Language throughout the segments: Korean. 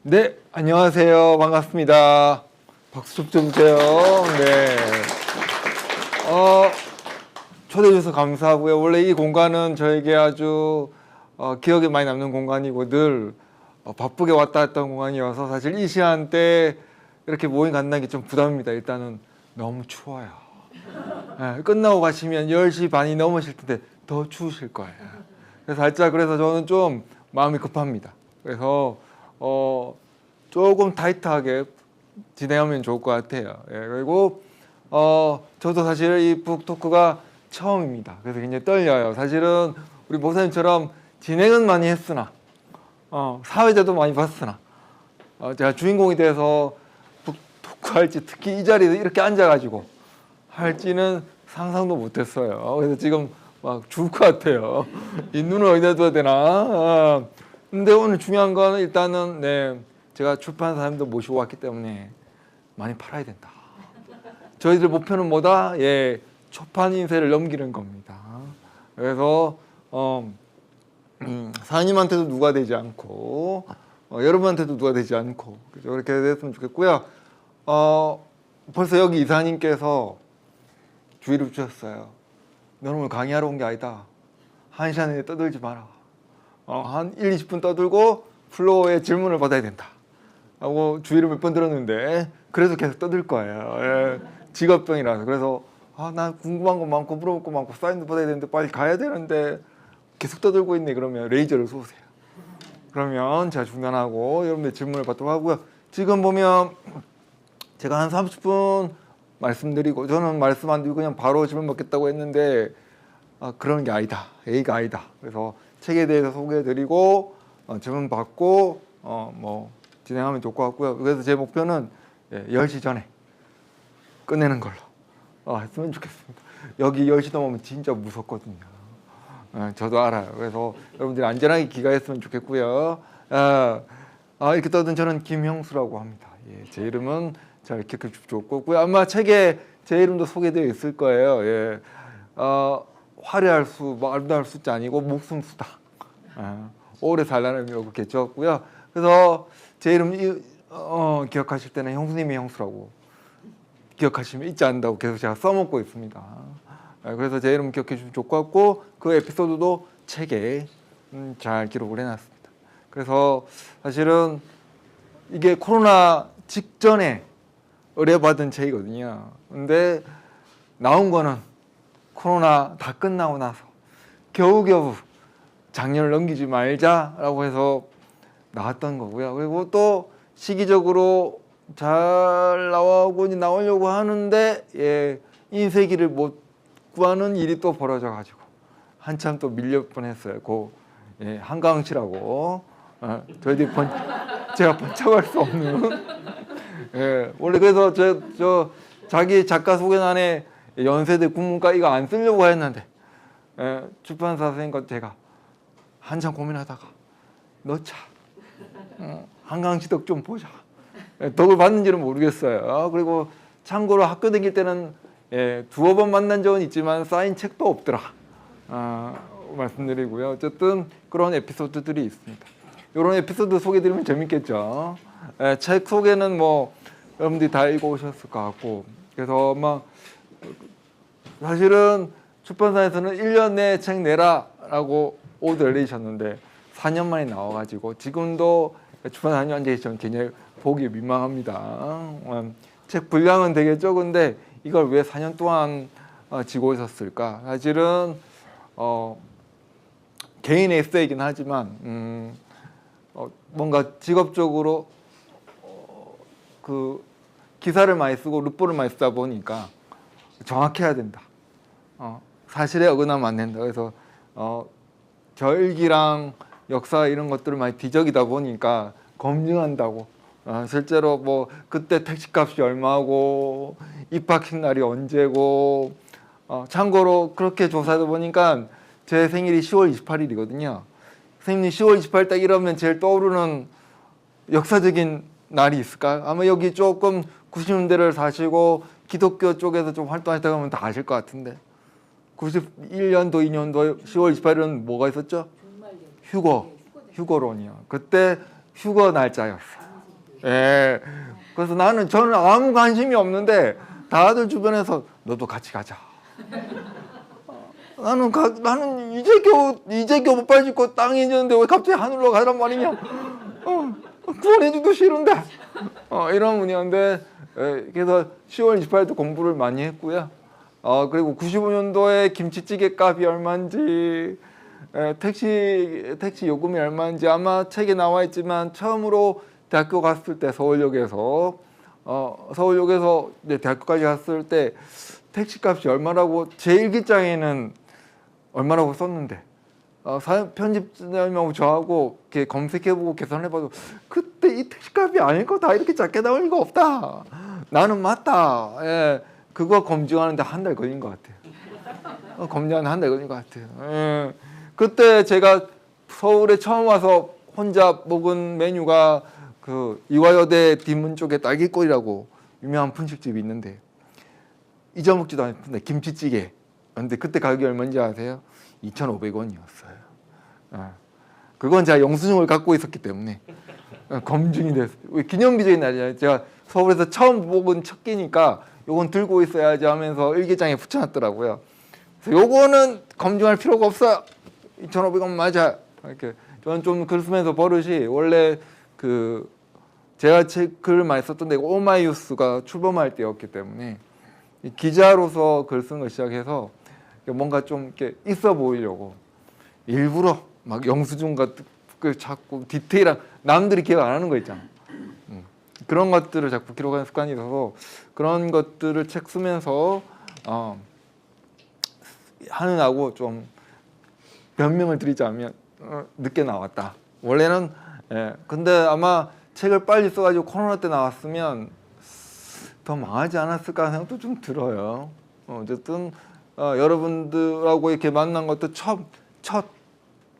네, 안녕하세요. 반갑습니다. 박수 좀 주세요. 네. 초대해 주셔서 감사하고요. 원래 이 공간은 저에게 아주 기억에 많이 남는 공간이고 늘 바쁘게 왔다 갔다 한 공간이어서 사실 이 시간대 이렇게 모임 갖는 게 좀 부담입니다. 일단은 너무 추워요. 네, 끝나고 가시면 10시 반이 넘으실 텐데 더 추우실 거예요. 그래서 살짝 그래서 저는 좀 마음이 급합니다. 그래서 조금 타이트하게 진행하면 좋을 것 같아요. 예, 그리고 저도 사실 이 북토크가 처음입니다. 그래서 굉장히 떨려요. 사실은 우리 목사님처럼 진행은 많이 했으나 사회자도 많이 봤으나 제가 주인공이 돼서 북토크 할지 특히 이 자리에 이렇게 앉아가지고 할지는 상상도 못했어요. 그래서 지금 막 죽을 것 같아요. 이 눈을 어디다 둬야 되나. 근데 오늘 중요한 거는 일단은 네, 제가 출판사님도 모시고 왔기 때문에 많이 팔아야 된다. 저희들 목표는 뭐다? 예, 초판 인쇄를 넘기는 겁니다. 그래서 사장님한테도 누가 되지 않고 여러분한테도 누가 되지 않고 그렇게 됐으면 좋겠고요. 벌써 여기 이사님께서 주의를 주셨어요. 너는 오늘 강의하러 온 게 아니다. 1시간 내에 떠들지 마라. 한 1, 20분 떠들고 플로어에 질문을 받아야 된다. 하고 주의를 몇 번 들었는데 그래서 계속 떠들 거예요. 예, 직업병이라서. 그래서 난 궁금한 거 많고 물어볼 거 많고 사인도 받아야 되는데 빨리 가야 되는데 계속 떠들고 있네. 그러면 레이저를 쏘세요. 그러면 제가 중단하고 여러분들 질문을 받도록 하고요. 지금 보면 제가 한 30분 말씀드리고 저는 말씀 안 드리고 그냥 바로 질문 받겠다고 했는데 그런 게 아니다. A가 아니다. 그래서 책에 대해서 소개해드리고 질문 받고 뭐 진행하면 좋을 것 같고요. 그래서 제 목표는 10시 전에 끝내는 걸로 했으면 좋겠습니다. 여기 10시 넘으면 진짜 무섭거든요. 저도 알아요. 그래서 여러분들이 안전하게 귀가했으면 좋겠고요. 이렇게 떠든 저는 김형수라고 합니다. 예, 제 이름은 잘 기억해 주시면 좋을 거고요. 아마 책에 제 이름도 소개되어 있을 거예요. 예. 화려할 수, 아름다울 수자 아니고 목숨수다. 오래 살라는 의미로 그렇게 적었고요. 그래서 제 이름 기억하실 때는 형수님의 형수라고 기억하시면 잊지 않는다고 계속 제가 써먹고 있습니다. 그래서 제 이름 기억해 주시면 좋을 것 같고 그 에피소드도 책에 잘 기록을 해놨습니다. 그래서 사실은 이게 코로나 직전에 의뢰받은 책이거든요. 근데 나온 거는 코로나 다 끝나고 나서 겨우겨우 작년을 넘기지 말자라고 해서 나왔던 거고요. 그리고 또 시기적으로 잘 나오려고 하는데 인쇄기를 못 구하는 일이 또 벌어져 가지고 한참 또 밀릴 뻔했어요. 한가흥 씨라고 저희들이 제가 번쩍할 수 없는 원래 그래서 저 자기 작가 소개란에 연세대 국문과 이거 안 쓰려고 했는데 출판사 선생님과 제가 한참 고민하다가 넣자. 한가흥 씨 덕 좀 보자. 덕을 받는지는 모르겠어요. 그리고 참고로 학교 다닐 때는 두어 번 만난 적은 있지만 쌓인 책도 없더라. 말씀드리고요. 어쨌든 그런 에피소드들이 있습니다. 이런 에피소드 소개드리면 재밌겠죠. 책 소개는 뭐 여러분들이 다 읽어오셨을 것 같고 그래서 아마 사실은 출판사에서는 1년 내에 책 내라라고 오더를 내리셨는데 4년 만에 나와가지고 지금도 출판사에 앉아 계시면 굉장히 보기 민망합니다. 책 분량은 되게 적은데 이걸 왜 4년 동안 지고 있었을까? 사실은 개인 에세이긴 하지만 뭔가 직업적으로 그 기사를 많이 쓰고 루포를 많이 쓰다 보니까 정확해야 된다. 사실에 어긋나면 안 된다. 그래서 절기랑 역사 이런 것들을 많이 뒤적이다 보니까 검증한다고 실제로 뭐 그때 택시값이 얼마고 입학식 날이 언제고 참고로 그렇게 조사하다 보니까 제 생일이 10월 28일이거든요. 선생님 10월 28일 딱 이러면 제일 떠오르는 역사적인 날이 있을까? 아마 여기 조금 90년대를 사시고 기독교 쪽에서 좀 활동하시다 보면 다 아실 것 같은데 91년도 2년도 10월 28일은 뭐가 있었죠? 휴거론이요. 그때 휴거 날짜였어요. 예. 그래서 저는 아무 관심이 없는데 다들 주변에서 너도 같이 가자. 나는 이제 겨우 못 빠지고 땅에 있는데 왜 갑자기 하늘로 가란 말이냐? 구원해주도 싫은데. 이런 분이었는데 그래서 10월 28일도 공부를 많이 했고요. 그리고 95년도에 김치찌개 값이 얼마인지, 택시 요금이 얼마인지 아마 책에 나와 있지만 처음으로 대학교 갔을 때 서울역에서 이제 대학교까지 갔을 때 택시 값이 얼마라고 제 일기장에는 얼마라고 썼는데 편집자님하고 저하고 이렇게 검색해보고 계산해봐도 그때 이 택시값이 아닐 거다, 이렇게 작게 나올 리가 없다, 나는 맞다. 예, 그거 검증하는데 한 달 걸린 것 같아요. 검증하는데 한 달 걸린 것 같아요. 예. 그때 제가 서울에 처음 와서 혼자 먹은 메뉴가 그 이화여대 뒷문 쪽에 딸기꼬리라고 유명한 분식집이 있는데 잊어먹지도 않았는데 김치찌개. 근데 그때 가격이 얼마인지 아세요? 2,500원이었어요. 그건 제가 영수증을 갖고 있었기 때문에 검증이 됐어요. 기념비적인 날이잖아요. 제가 서울에서 처음 먹은 첫 끼니까 요건 들고 있어야지 하면서 일기장에 붙여놨더라고요. 그래서 요거는 검증할 필요가 없어요. 2,500원 맞아. 이렇게 저는 좀 글 쓰면서 버릇이, 원래 그 제가 글을 많이 썼던 데가 오마이뉴스가 출범할 때였기 때문에 기자로서 글 쓰는 걸 시작해서 뭔가 좀 이렇게 있어 보이려고 일부러 막 영수증 같은 걸 자꾸 디테일한, 남들이 기억 안 하는 거 있잖아. 그런 것들을 자꾸 기록하는 습관이 있어서 그런 것들을 책 쓰면서 하느라고 좀 변명을 드리자면 늦게 나왔다. 원래는 근데 아마 책을 빨리 써가지고 코로나 때 나왔으면 더 망하지 않았을까 하는 생각도 좀 들어요. 어쨌든 여러분들하고 이렇게 만난 것도 첫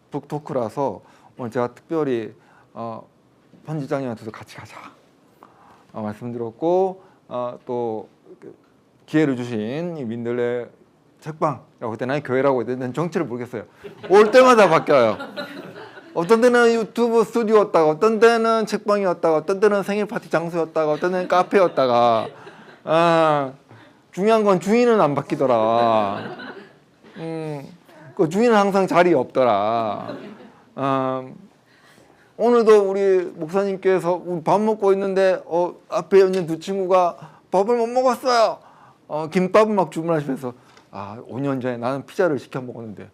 북토크라서 오늘 제가 특별히 편집장님한테도 같이 가자 말씀드렸고, 또 기회를 주신 이 민들레 책방이라고 그때 난 교회라고 했는데 난 정체를 모르겠어요. 올 때마다 바뀌어요. 어떤 때는 유튜브 스튜디오였다가, 어떤 때는 책방이었다가, 어떤 때는 생일 파티 장소였다가, 어떤 때는 카페였다가. 중요한 건 주인은 안 바뀌더라. 그 주인은 항상 자리에 없더라. 오늘도 우리 목사님께서 우리 밥 먹고 있는데 앞에 있는 두 친구가 밥을 못 먹었어요. 김밥을 막 주문하시면서 5년 전에 나는 피자를 시켜 먹었는데,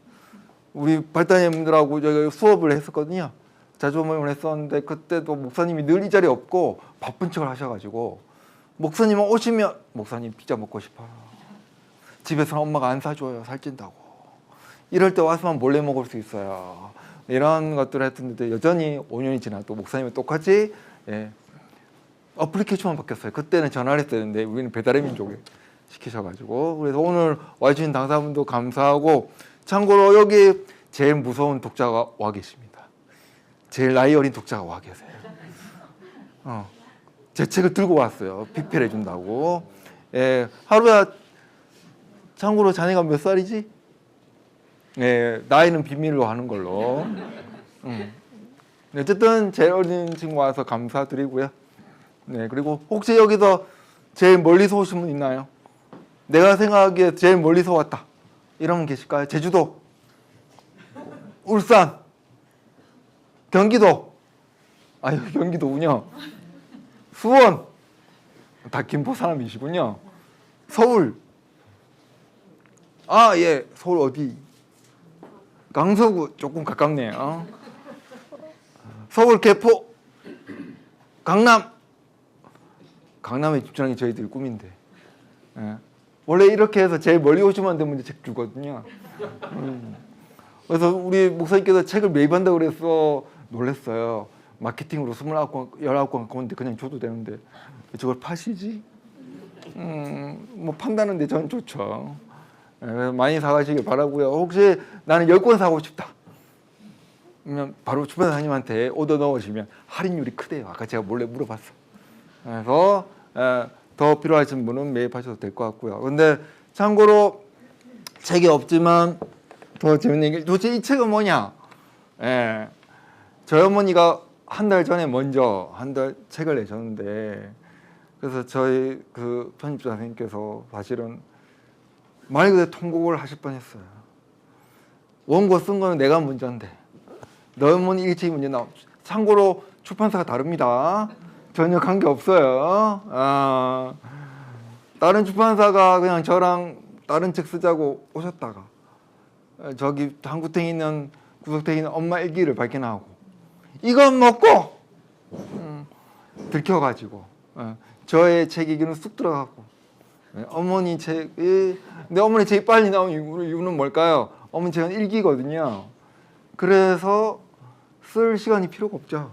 우리 발단님들하고 저희가 수업을 했었거든요. 자주 모임을 했었는데 그때도 목사님이 늘 이 자리에 없고 바쁜 척을 하셔가지고, 목사님은 오시면 목사님 피자 먹고 싶어요. 집에서는 엄마가 안 사줘요. 살찐다고. 이럴 때 와서만 몰래 먹을 수 있어요. 이런 것들을 했는데 여전히 5년이 지나도 목사님은 똑같이 어플리케이션만 바뀌었어요. 그때는 전화를 했었는데 우리는 배달의 민족에 시키셔가지고. 그래서 오늘 와주신 당사분도 감사하고, 참고로 여기 제일 무서운 독자가 와 계십니다. 제일 나이 어린 독자가 와 계세요. 제 책을 들고 왔어요. 피폐를 해준다고. 하루야, 참고로 자네가 몇 살이지? 나이는 비밀로 하는 걸로. 어쨌든 제일 어린 친구 와서 감사드리고요. 그리고 혹시 여기서 제일 멀리서 오신 분 있나요? 내가 생각하기에 제일 멀리서 왔다, 이런 분 계실까요? 제주도, 울산, 경기도, 경기도군요. 수원, 다 김포 사람이시군요. 서울, 서울 어디? 강서구 조금 가깝네요. 서울 개포, 강남에 집중하는 게 저희들 꿈인데. 원래 이렇게 해서 제일 멀리 오시면 된 분들 책 주거든요. 그래서 우리 목사님께서 책을 매입한다고 그래서 놀랐어요. 마케팅으로 19권 갖고 오는데 그냥 줘도 되는데 저걸 파시지? 뭐 판다는데 전 좋죠. 많이 사가시길 바라고요. 혹시 나는 10권 사고 싶다, 그러면 바로 주변사님한테 오더 넣으시면 할인율이 크대요. 아까 제가 몰래 물어봤어. 그래서 더 필요하신 분은 매입하셔도 될 것 같고요. 근데 참고로 책이 없지만 더 재밌는 게, 도대체 이 책은 뭐냐? 저희 어머니가 한 달 전에 먼저 한 달 책을 내셨는데 그래서 저희 그 편집자 선생님께서 사실은 말 그대로 통곡을 하실 뻔했어요. 원고 쓴 거는 내가 문제인데 너무 일찍 문제 나오. 참고로 출판사가 다릅니다. 전혀 관계 없어요. 다른 출판사가 그냥 저랑 다른 책 쓰자고 오셨다가 저기 한구탱이 있는 구석탱이 있는 엄마 일기를 발견하고 이건 먹고 들켜가지고 저의 책 얘기는 쑥 들어가고 어머니 책이 내 어머니 책이 빨리 나온 이유는 뭘까요? 어머니 책은 일기거든요. 그래서 쓸 시간이 필요가 없죠.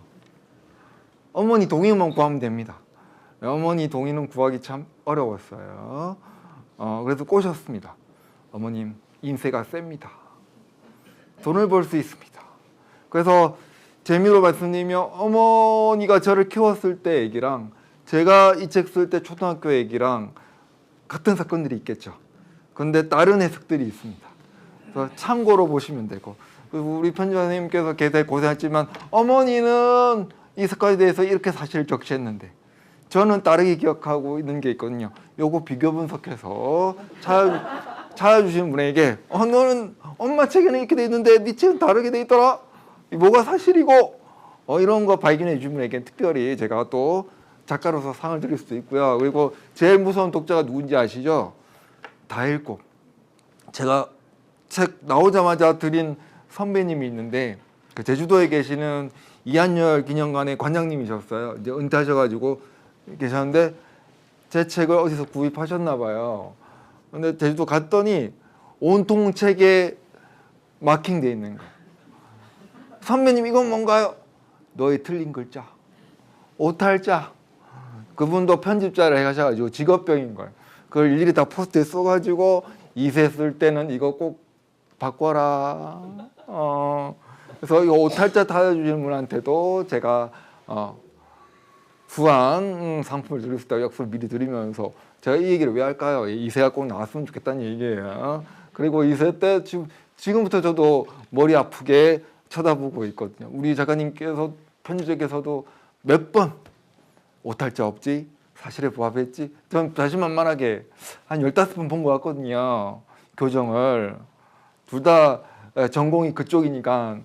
어머니 동의만 구하면 됩니다. 어머니 동의는 구하기 참 어려웠어요. 그래서 꼬셨습니다. 어머님 인세가 셉니다. 돈을 벌 수 있습니다. 그래서 재미로 말씀드리면 어머니가 저를 키웠을 때 얘기랑 제가 이 책 쓸 때 초등학교 얘기랑 같은 사건들이 있겠죠. 그런데 다른 해석들이 있습니다. 그래서 참고로 보시면 되고 우리 편집자 선생님께서 굉장히 고생했지만 어머니는 이 사건에 대해서 이렇게 사실을 적시했는데 저는 다르게 기억하고 있는 게 있거든요. 요거 비교 분석해서 찾아주신 분에게 너는 엄마 책에는 이렇게 돼 있는데 네 책은 다르게 돼 있더라. 뭐가 사실이고 이런 거 발견해 주신 분에게 특별히 제가 또 작가로서 상을 드릴 수도 있고요. 그리고 제일 무서운 독자가 누군지 아시죠? 다 읽고 제가 책 나오자마자 드린 선배님이 있는데 그 제주도에 계시는 이한열 기념관의 관장님이셨어요. 이제 은퇴하셔가지고 계셨는데 제 책을 어디서 구입하셨나 봐요. 근데 제주도 갔더니 온통 책에 마킹돼 있는 거예요. 선배님 이건 뭔가요? 너의 틀린 글자, 오탈자. 그분도 편집자를 해가셔가지고 직업병인 거예요. 그걸 일일이 다 포스트에 써가지고 이세 쓸 때는 이거 꼭 바꿔라. 그래서 이 오탈자 찾아주시는 분한테도 제가 후한 상품을 드릴 수 있다고 약속을 미리 드리면서 제가 이 얘기를 왜 할까요? 이세가 꼭 나왔으면 좋겠다는 얘기예요. 그리고 이세 때 지금부터 저도 머리 아프게 쳐다보고 있거든요. 우리 작가님께서 편집자께서도 몇 번 오탈자 없지? 사실에 부합했지? 전 자신만만하게 한 15번 본 것 같거든요. 교정을. 둘 다 전공이 그쪽이니까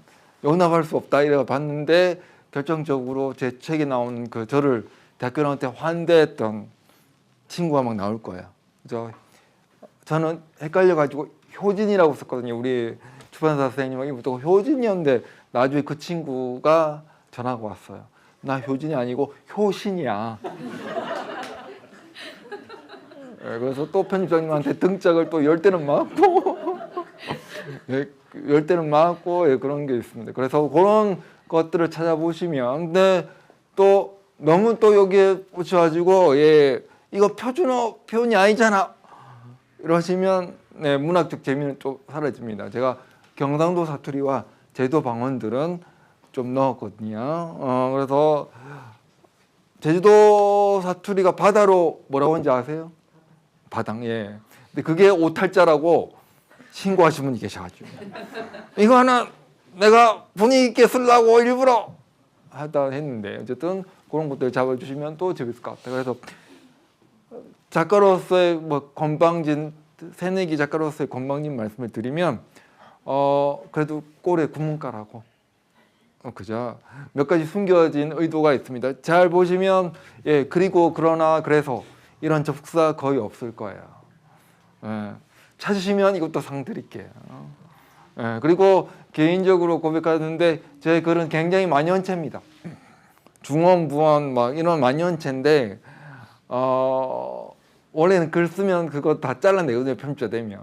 용납할 수 없다 이래 봤는데 결정적으로 제 책에 나온 그 저를 대학교한테 환대했던 친구가 막 나올 거예요. 저는 헷갈려가지고 효진이라고 썼거든요. 우리 출판사 선생님하고 효진이었는데 나중에 그 친구가 전화가 왔어요. 나 효진이 아니고 효신이야. 그래서 또 편집장님한테 등짝을 또 10대는 맞고 10대는 맞고 그런 게 있습니다. 그래서 그런 것들을 찾아보시면 근데 또 너무 또 여기에 붙여가지고 이거 표준어 표현이 아니잖아 이러시면 문학적 재미는 또 사라집니다. 제가 경상도 사투리와 제주도 방언들은 좀 넣었거든요. 그래서 제주도 사투리가 바다로 뭐라고 하는지 아세요? 바당. 근데 그게 오탈자라고 신고하신 분이 계셔가지고 이거 하나 내가 분위기 있게 쓰려고 일부러 하다 했는데 어쨌든 그런 것들 잡아주시면 또 재밌을 것 같아요. 그래서 작가로서의 건방진 새내기 작가로서의 건방진 말씀을 드리면 그래도 꼴에 구문가라고 그죠? 몇 가지 숨겨진 의도가 있습니다. 잘 보시면 그리고 그러나 그래서 이런 접속사 거의 없을 거예요. 찾으시면 이것도 상 드릴게요. 그리고 개인적으로 고백하는데 제 글은 굉장히 만연체입니다. 중원, 부원 막 이런 만연체인데 원래는 글 쓰면 그거 다 잘라내거든요. 편집자 되면.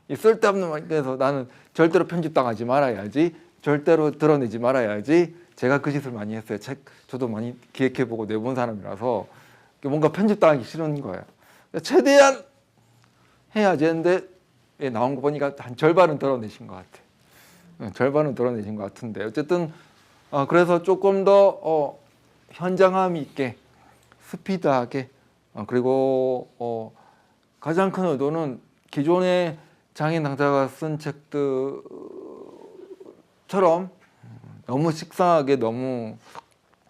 이 쓸데없는 말에서 나는 절대로 편집당하지 말아야지. 절대로 드러내지 말아야지. 제가 그 짓을 많이 했어요. 책 저도 많이 기획해보고 내본 사람이라서 뭔가 편집당하기 싫은 거예요. 최대한 해야지 했는데 나온 거 보니까 한 절반은 드러내신 것 같아요. 절반은 드러내신 것 같은데 어쨌든 그래서 조금 더 현장감 있게 스피드하게 그리고 가장 큰 의도는 기존의 장인 당사자가 쓴 책들처럼 너무 식상하게 너무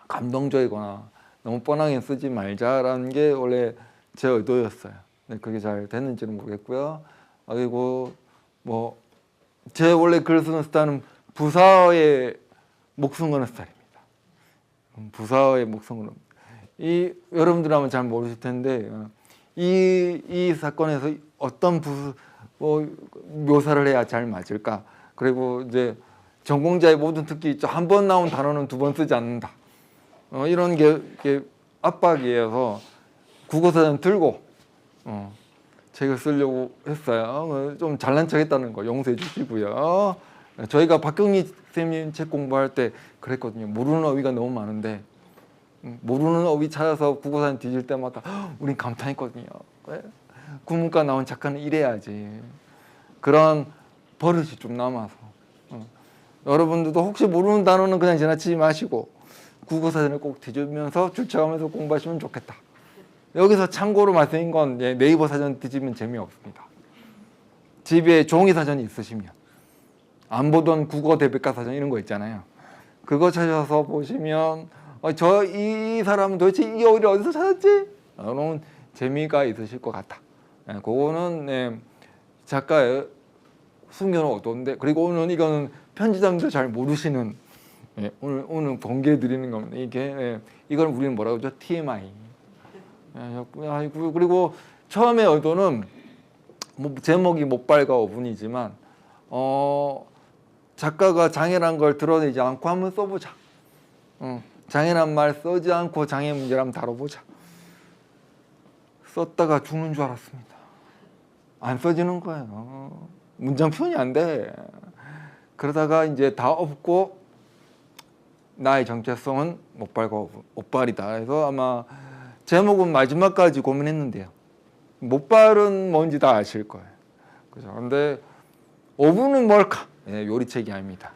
감동적이거나 너무 뻔하게 쓰지 말자라는 게 원래 제 의도였어요. 근데 그게 잘 됐는지는 모르겠고요. 그리고 뭐 제 원래 글 쓰는 스타일은 부사어에 목숨 거는 스타일입니다. 부사어에 목숨 거는. 이 여러분들은 잘 모르실 텐데 이 사건에서 어떤 묘사를 해야 잘 맞을까? 그리고 이제 전공자의 모든 특기 한 번 나온 단어는 두 번 쓰지 않는다. 이런 게 압박이어서 국어사전 들고 책을 쓰려고 했어요. 좀 잘난 척했다는 거 용서해 주시고요. 저희가 박경리 선생님 책 공부할 때 그랬거든요. 모르는 어휘가 너무 많은데 모르는 어휘 찾아서 국어사전 뒤질 때마다 우린 감탄했거든요. 국문과 나온 작가는 이래야지. 그런 버릇이 좀 남아서 여러분들도 혹시 모르는 단어는 그냥 지나치지 마시고 국어사전을 꼭 뒤지면서 출첵하면서 공부하시면 좋겠다. 여기서 참고로 말씀인 건 네이버 사전 뒤지면 재미없습니다. 집에 종이 사전이 있으시면 안 보던 국어 대백과 사전 이런 거 있잖아요. 그거 찾아서 보시면 저 이 사람은 도대체 이 어휘를 어디서 찾았지? 그런 재미가 있으실 것 같다. 그거는 작가의 숨겨놓은 어두운데 그리고 오늘 이거는 편집장도 잘 모르시는 오늘 공개해 드리는 겁니다. 이걸 우리는 뭐라고 하죠? TMI. 그리고 처음에 의도는 제목이 못발과 어분이지만 작가가 장애란 걸 드러내지 않고 한번 써보자. 장애란 말 쓰지 않고 장애 문제를 한번 다뤄보자. 썼다가 죽는 줄 알았습니다. 안 써지는 거예요. 문장 표현이 안 돼. 그러다가 이제 다 없고 나의 정체성은 못발과 못발이다. 그래서 아마 제목은 마지막까지 고민했는데요. 못발은 뭔지 다 아실 거예요. 그죠? 근데 어부는 뭘까? 요리책이 아닙니다.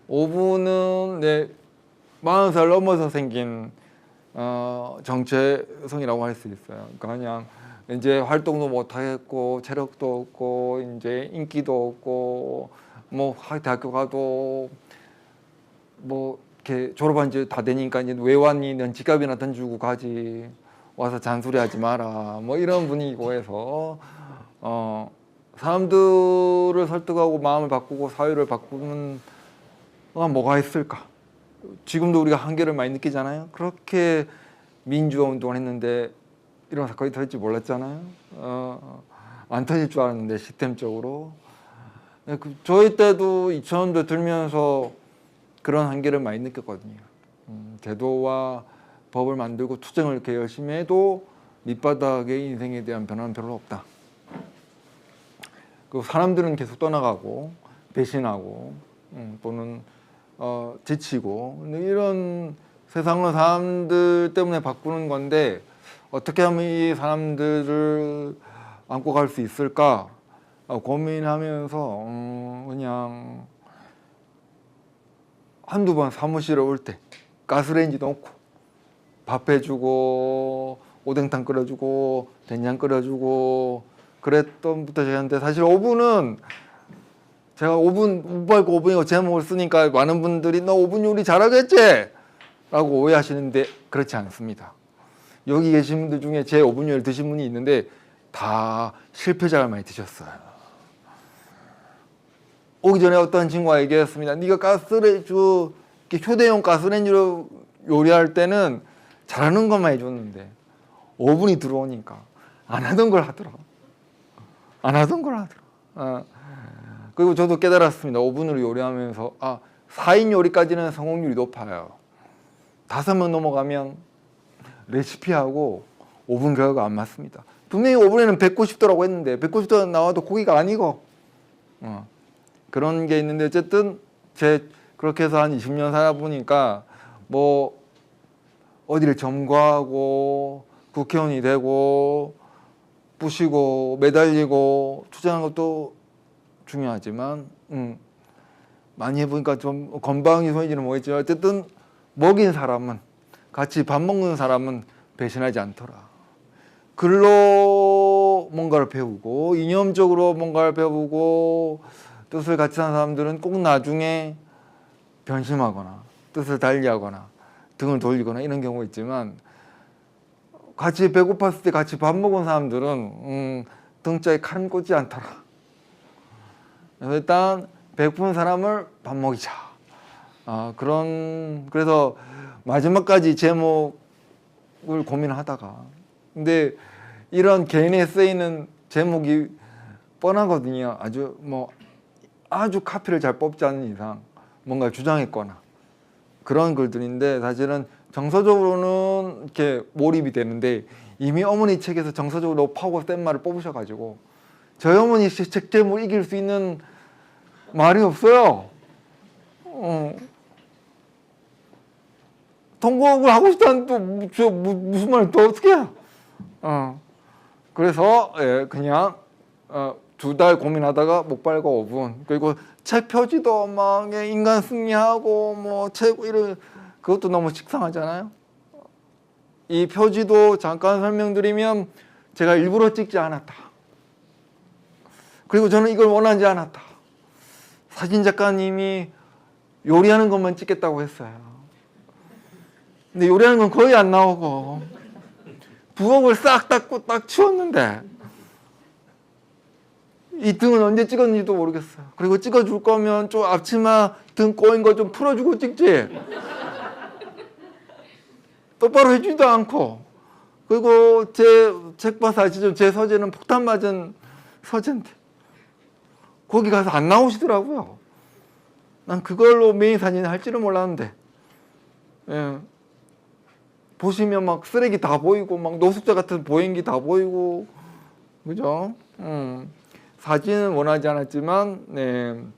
어부는 40살 넘어서 생긴 정체성이라고 할 수 있어요. 그러니까 그냥 이제 활동도 못 하겠고 체력도 없고 이제 인기도 없고 뭐 대학교 가도 뭐 이렇게 졸업한 지 다 되니까 이제 왜 왔니? 넌 지갑이나 던지고 가지. 와서 잔소리하지 마라. 뭐 이런 분위기고 해서 사람들을 설득하고 마음을 바꾸고 사회를 바꾸는 뭐가 있을까? 지금도 우리가 한계를 많이 느끼잖아요. 그렇게 민주화 운동을 했는데 이런 사건이 터질지 몰랐잖아요. 안 터질 줄 알았는데 시스템적으로. 저희 때도 2000년대 들면서 그런 한계를 많이 느꼈거든요. 제도와 법을 만들고 투쟁을 이렇게 열심히 해도 밑바닥의 인생에 대한 변화는 별로 없다. 그 사람들은 계속 떠나가고 배신하고 또는 지치고 이런 세상을 사람들 때문에 바꾸는 건데 어떻게 하면 이 사람들을 안고 갈 수 있을까 고민하면서 그냥 한두 번 사무실에 올 때 가스레인지 넣고 밥 해주고 오뎅탕 끓여주고 된장 끓여주고 그랬던 부터 저한테 사실 오븐은 제가 오븐 말고 오븐이고 제목을 쓰니까 많은 분들이 너 오븐 요리 잘하겠지? 라고 오해하시는데 그렇지 않습니다. 여기 계신 분들 중에 제 오븐 요리를 드신 분이 있는데 다 실패작을 많이 드셨어요. 오기 전에 어떤 친구가 얘기했습니다. 네가 휴대용 가스레인지로 요리할 때는 잘하는 것만 해줬는데 오븐이 들어오니까 안 하던 걸 하더라. 안 하던 걸 하더라. 그리고 저도 깨달았습니다. 오븐으로 요리하면서 4인 요리까지는 성공률이 높아요. 5명 넘어가면 레시피하고 오븐 결과가 안 맞습니다. 분명히 오븐에는 190도라고 했는데 190도 나와도 고기가 안 익어. 그런 게 있는데 어쨌든 그렇게 해서 한 20년 살아보니까 뭐 어디를 점거하고 국회의원이 되고 부시고 매달리고 투쟁하는 것도 중요하지만 많이 해보니까 좀 건방이 소인지는 모르겠지만 어쨌든 먹인 사람은 같이 밥 먹는 사람은 배신하지 않더라. 글로 뭔가를 배우고 이념적으로 뭔가를 배우고 뜻을 같이 하는 사람들은 꼭 나중에 변심하거나 뜻을 달리하거나 등을 돌리거나 이런 경우가 있지만 같이 배고팠을 때 같이 밥 먹은 사람들은 등짝에 칼은 꽂지 않더라. 그래서 일단 배고픈 사람을 밥 먹이자. 그래서 마지막까지 제목을 고민하다가 근데 이런 개인 에세이는 제목이 뻔하거든요. 아주 카피를 잘 뽑지 않는 이상 뭔가 주장했거나 그런 글들인데 사실은 정서적으로는 이렇게 몰입이 되는데 이미 어머니 책에서 정서적으로 파워 센 말을 뽑으셔가지고 저희 어머니 책 제목 이길 수 있는 말이 없어요. 통곡을 하고 싶다는 또 무슨 말을 또 어떻게 해요? 그래서 그냥 2달 고민하다가 목발과 5분 그리고 책 표지도 막 인간 승리하고 뭐 책 이런 그것도 너무 식상하잖아요. 이 표지도 잠깐 설명드리면 제가 일부러 찍지 않았다. 그리고 저는 이걸 원하지 않았다. 사진 작가님이 요리하는 것만 찍겠다고 했어요. 근데 요리하는 건 거의 안 나오고 부엌을 싹 닦고 딱 치웠는데 이 등은 언제 찍었는지도 모르겠어요. 그리고 찍어줄 거면 좀 앞치마 등 꼬인 거 좀 풀어주고 찍지. 똑바로 해주지도 않고. 그리고 제 책 봐서 아시죠? 제 서재는 폭탄 맞은 서재인데 거기 가서 안 나오시더라고요. 난 그걸로 메인 사진 할 줄은 몰랐는데. 예. 보시면 막 쓰레기 다 보이고 막 노숙자 같은 보행기 다 보이고 그죠? 사진은 원하지 않았지만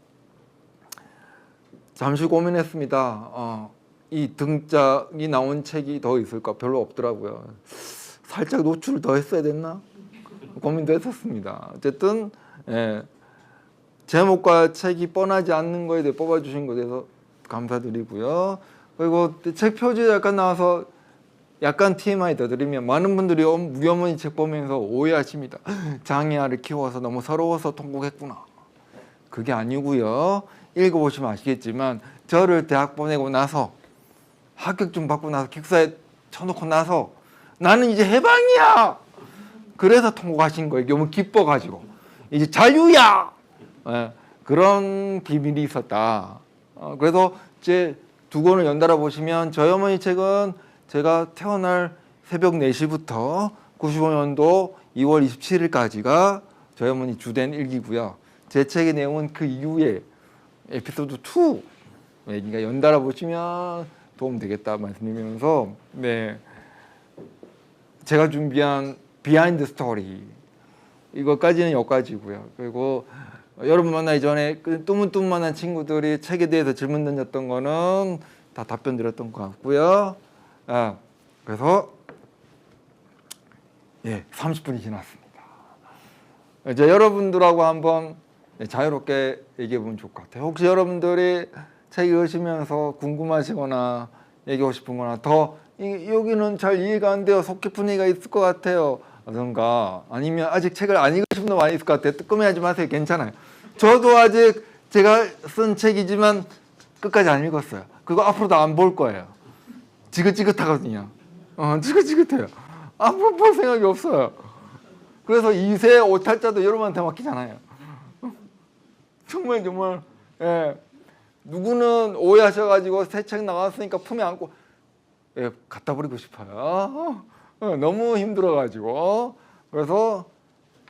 잠시 고민했습니다. 이 등짝이 나온 책이 더 있을까? 별로 없더라고요. 살짝 노출을 더 했어야 됐나? 고민도 했었습니다. 어쨌든 제목과 책이 뻔하지 않는 거에 대해 뽑아주신 것에 대해서 감사드리고요. 그리고 책 표지에 약간 나와서 약간 TMI 더 드리면 많은 분들이 우리 어머니 책 보면서 오해하십니다. 장애아를 키워서 너무 서러워서 통곡했구나. 그게 아니고요. 읽어보시면 아시겠지만 저를 대학 보내고 나서 합격증 받고 나서 기숙사에 쳐놓고 나서 나는 이제 해방이야. 그래서 통곡하신 거예요. 너무 기뻐가지고 이제 자유야. 그런 비밀이 있었다. 그래서 제 2권을 연달아 보시면 저희 어머니 책은 제가 태어날 새벽 4시부터 95년도 2월 27일까지가 저희 어머니 주된 일기고요. 제 책의 내용은 그 이후에 에피소드 2 그러니까 연달아 보시면 도움 되겠다 말씀드리면서 제가 준비한 비하인드 스토리 이것까지는 여기까지고요. 그리고 여러분 만나기 전에 뜨문뜨문한 친구들이 책에 대해서 질문 던졌던 거는 다 답변 드렸던 것 같고요. 그래서 30분이 지났습니다. 이제 여러분들하고 한번 자유롭게 얘기해 보면 좋을 것 같아요. 혹시 여러분들이 책 읽으시면서 궁금하시거나 얘기하고 싶은 거나 더 여기는 잘 이해가 안 돼요. 속 깊은 얘기가 있을 것 같아요. 라든가 아니면 아직 책을 안 읽으신 분도 많이 있을 것 같아요. 뜨끔해하지 마세요. 괜찮아요. 저도 아직 제가 쓴 책이지만 끝까지 안 읽었어요. 그거 앞으로도 안 볼 거예요. 지긋지긋하거든요. 지긋지긋해요. 앞으로 볼 생각이 없어요. 그래서 2세 오탈자도 여러분한테 맡기잖아요. 정말 누구는 오해하셔가지고 새 책 나왔으니까 품에 안고 갖다 버리고 싶어요. 너무 힘들어가지고. 그래서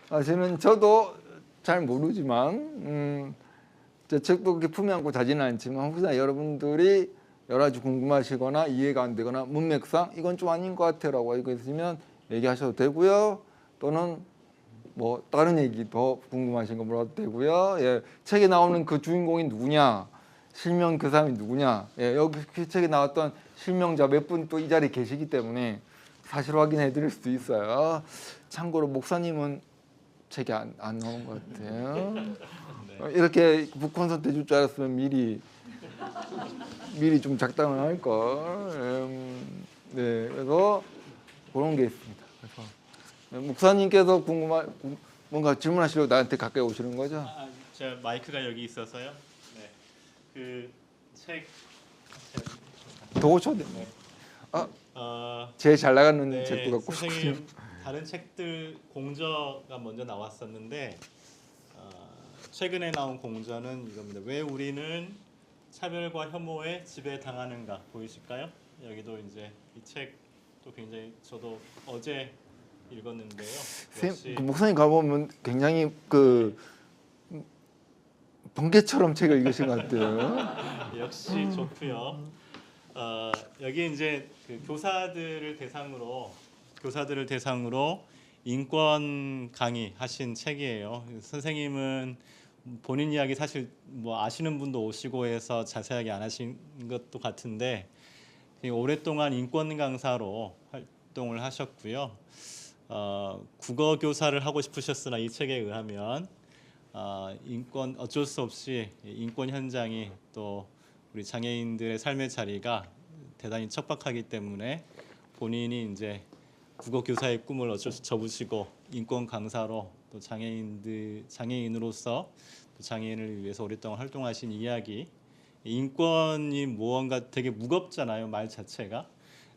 사실은 저도 잘 모르지만 제 책도 그렇게 품에 안고 자지는 않지만 혹시나 여러분들이 여러 가지 궁금하시거나 이해가 안 되거나 문맥상 이건 좀 아닌 것 같아요 라고 알고 있으면 얘기하셔도 되고요. 또는 뭐 다른 얘기 더 궁금하신 거 물어도 되고요. 책에 나오는 그 주인공이 누구냐, 실명 그 사람이 누구냐, 여기 그 책에 나왔던 실명자 몇 분 또 이 자리에 계시기 때문에 사실 확인해 드릴 수도 있어요. 참고로 목사님은 책이 안 나온 것 같아요. 이렇게 북 콘서트 해줄 줄 알았으면 미리 좀 작당을 할 걸. 그래서 그런 게 있습니다. 그래서 목사님께서 뭔가 질문하시려고 나한테 가까이 오시는 거죠? 저 마이크가 여기 있어서요. 그 책 더 오셔도 돼요. 제일 잘 나가는 네, 책도 갖고 싶군요. 선생님 다른 책들 공저가 먼저 나왔었는데 최근에 나온 공저는 이겁니다. 왜 우리는 차별과 혐오에 지배당하는가 보이실까요? 여기도 이제 이 책도 굉장히 저도 어제 읽었는데요. 역시 그 목사님 가보면 굉장히 그 번개처럼 책을 읽으신 것 같아요. 역시 좋고요. 여기 이제 그 교사들을 대상으로 인권 강의 하신 책이에요. 선생님은 본인 이야기 사실 뭐 아시는 분도 오시고 해서 자세하게 안 하신 것도 같은데 오랫동안 인권 강사로 활동을 하셨고요. 국어 교사를 하고 싶으셨으나 이 책에 의하면 인권 어쩔 수 없이 인권 현장이 또 우리 장애인들의 삶의 자리가 대단히 척박하기 때문에 본인이 이제 국어 교사의 꿈을 어쩔 수 접으시고 인권 강사로 또 장애인으로서 또 장애인을 위해서 오랫동안 활동하신 이야기. 인권이 무언가 되게 무겁잖아요, 말 자체가.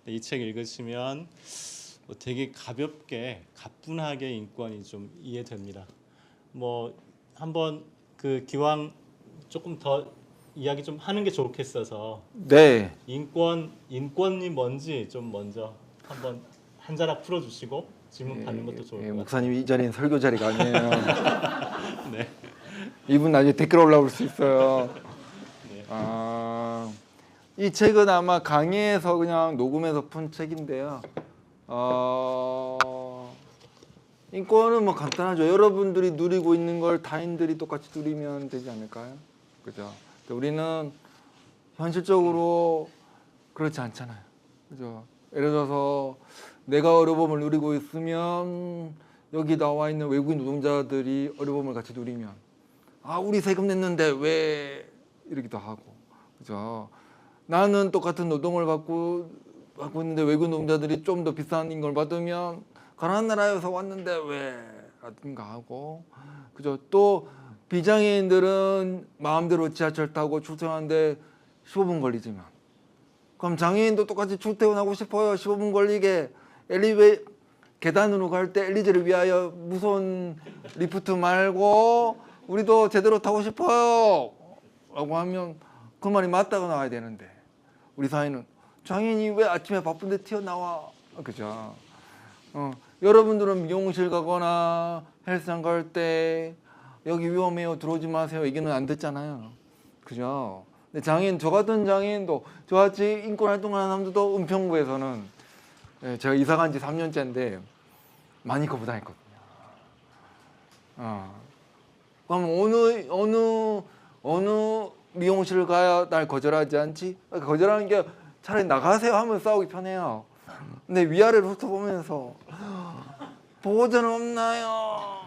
이 책 읽으시면 되게 가볍게 가뿐하게 인권이 좀 이해됩니다. 뭐 한번 그 기왕 조금 더 이야기 좀 하는 게 좋겠어서 네. 인권이 뭔지 좀 먼저 한번 한 자락 풀어주시고 질문 받는 것도 좋을 것 같아요. 목사님 이 자리는 설교 자리가 아니에요. 네. 이분 나중에 댓글 올라올 수 있어요. 네. 이 책은 아마 강의에서 그냥 녹음해서 푼 책인데요. 인권은 뭐 간단하죠. 여러분들이 누리고 있는 걸 타인들이 똑같이 누리면 되지 않을까요? 그죠? 우리는 현실적으로 그렇지 않잖아요. 그죠? 예를 들어서 내가 어려움을 누리고 있으면 여기 나와 있는 외국인 노동자들이 어려움을 같이 누리면 우리 세금 냈는데 왜 이러기도 하고, 그죠? 나는 똑같은 노동을 받고 있는데 외국인 노동자들이 좀 더 비싼 인건을 받으면 가난한 나라에서 왔는데 왜 라든가 하고, 그죠? 또 비장애인들은 마음대로 지하철 타고 출퇴근하는데 15분 걸리지만, 그럼 장애인도 똑같이 출퇴근하고 싶어요. 15분 걸리게 계단으로 갈 때 엘리베이터를 위하여 무서운 리프트 말고 우리도 제대로 타고 싶어요 라고 하면 그 말이 맞다고 나와야 되는데, 우리 사회는 장애인이 왜 아침에 바쁜데 튀어나와, 그죠? 여러분들은 미용실 가거나 헬스장 갈 때 여기 위험해요 들어오지 마세요 얘기는 안 듣잖아요, 그죠? 근데 장애인, 저 같은 장애인도, 저같이 인권 활동하는 사람들도 은평구에서는, 제가 이사 간 지 3년째인데 많이 거부당했거든요. 그럼 어느 미용실을 가야 날 거절하지 않지? 거절하는 게 차라리 나가세요 하면 싸우기 편해요. 근데 위아래로 훑어보면서 보호자는 없나요?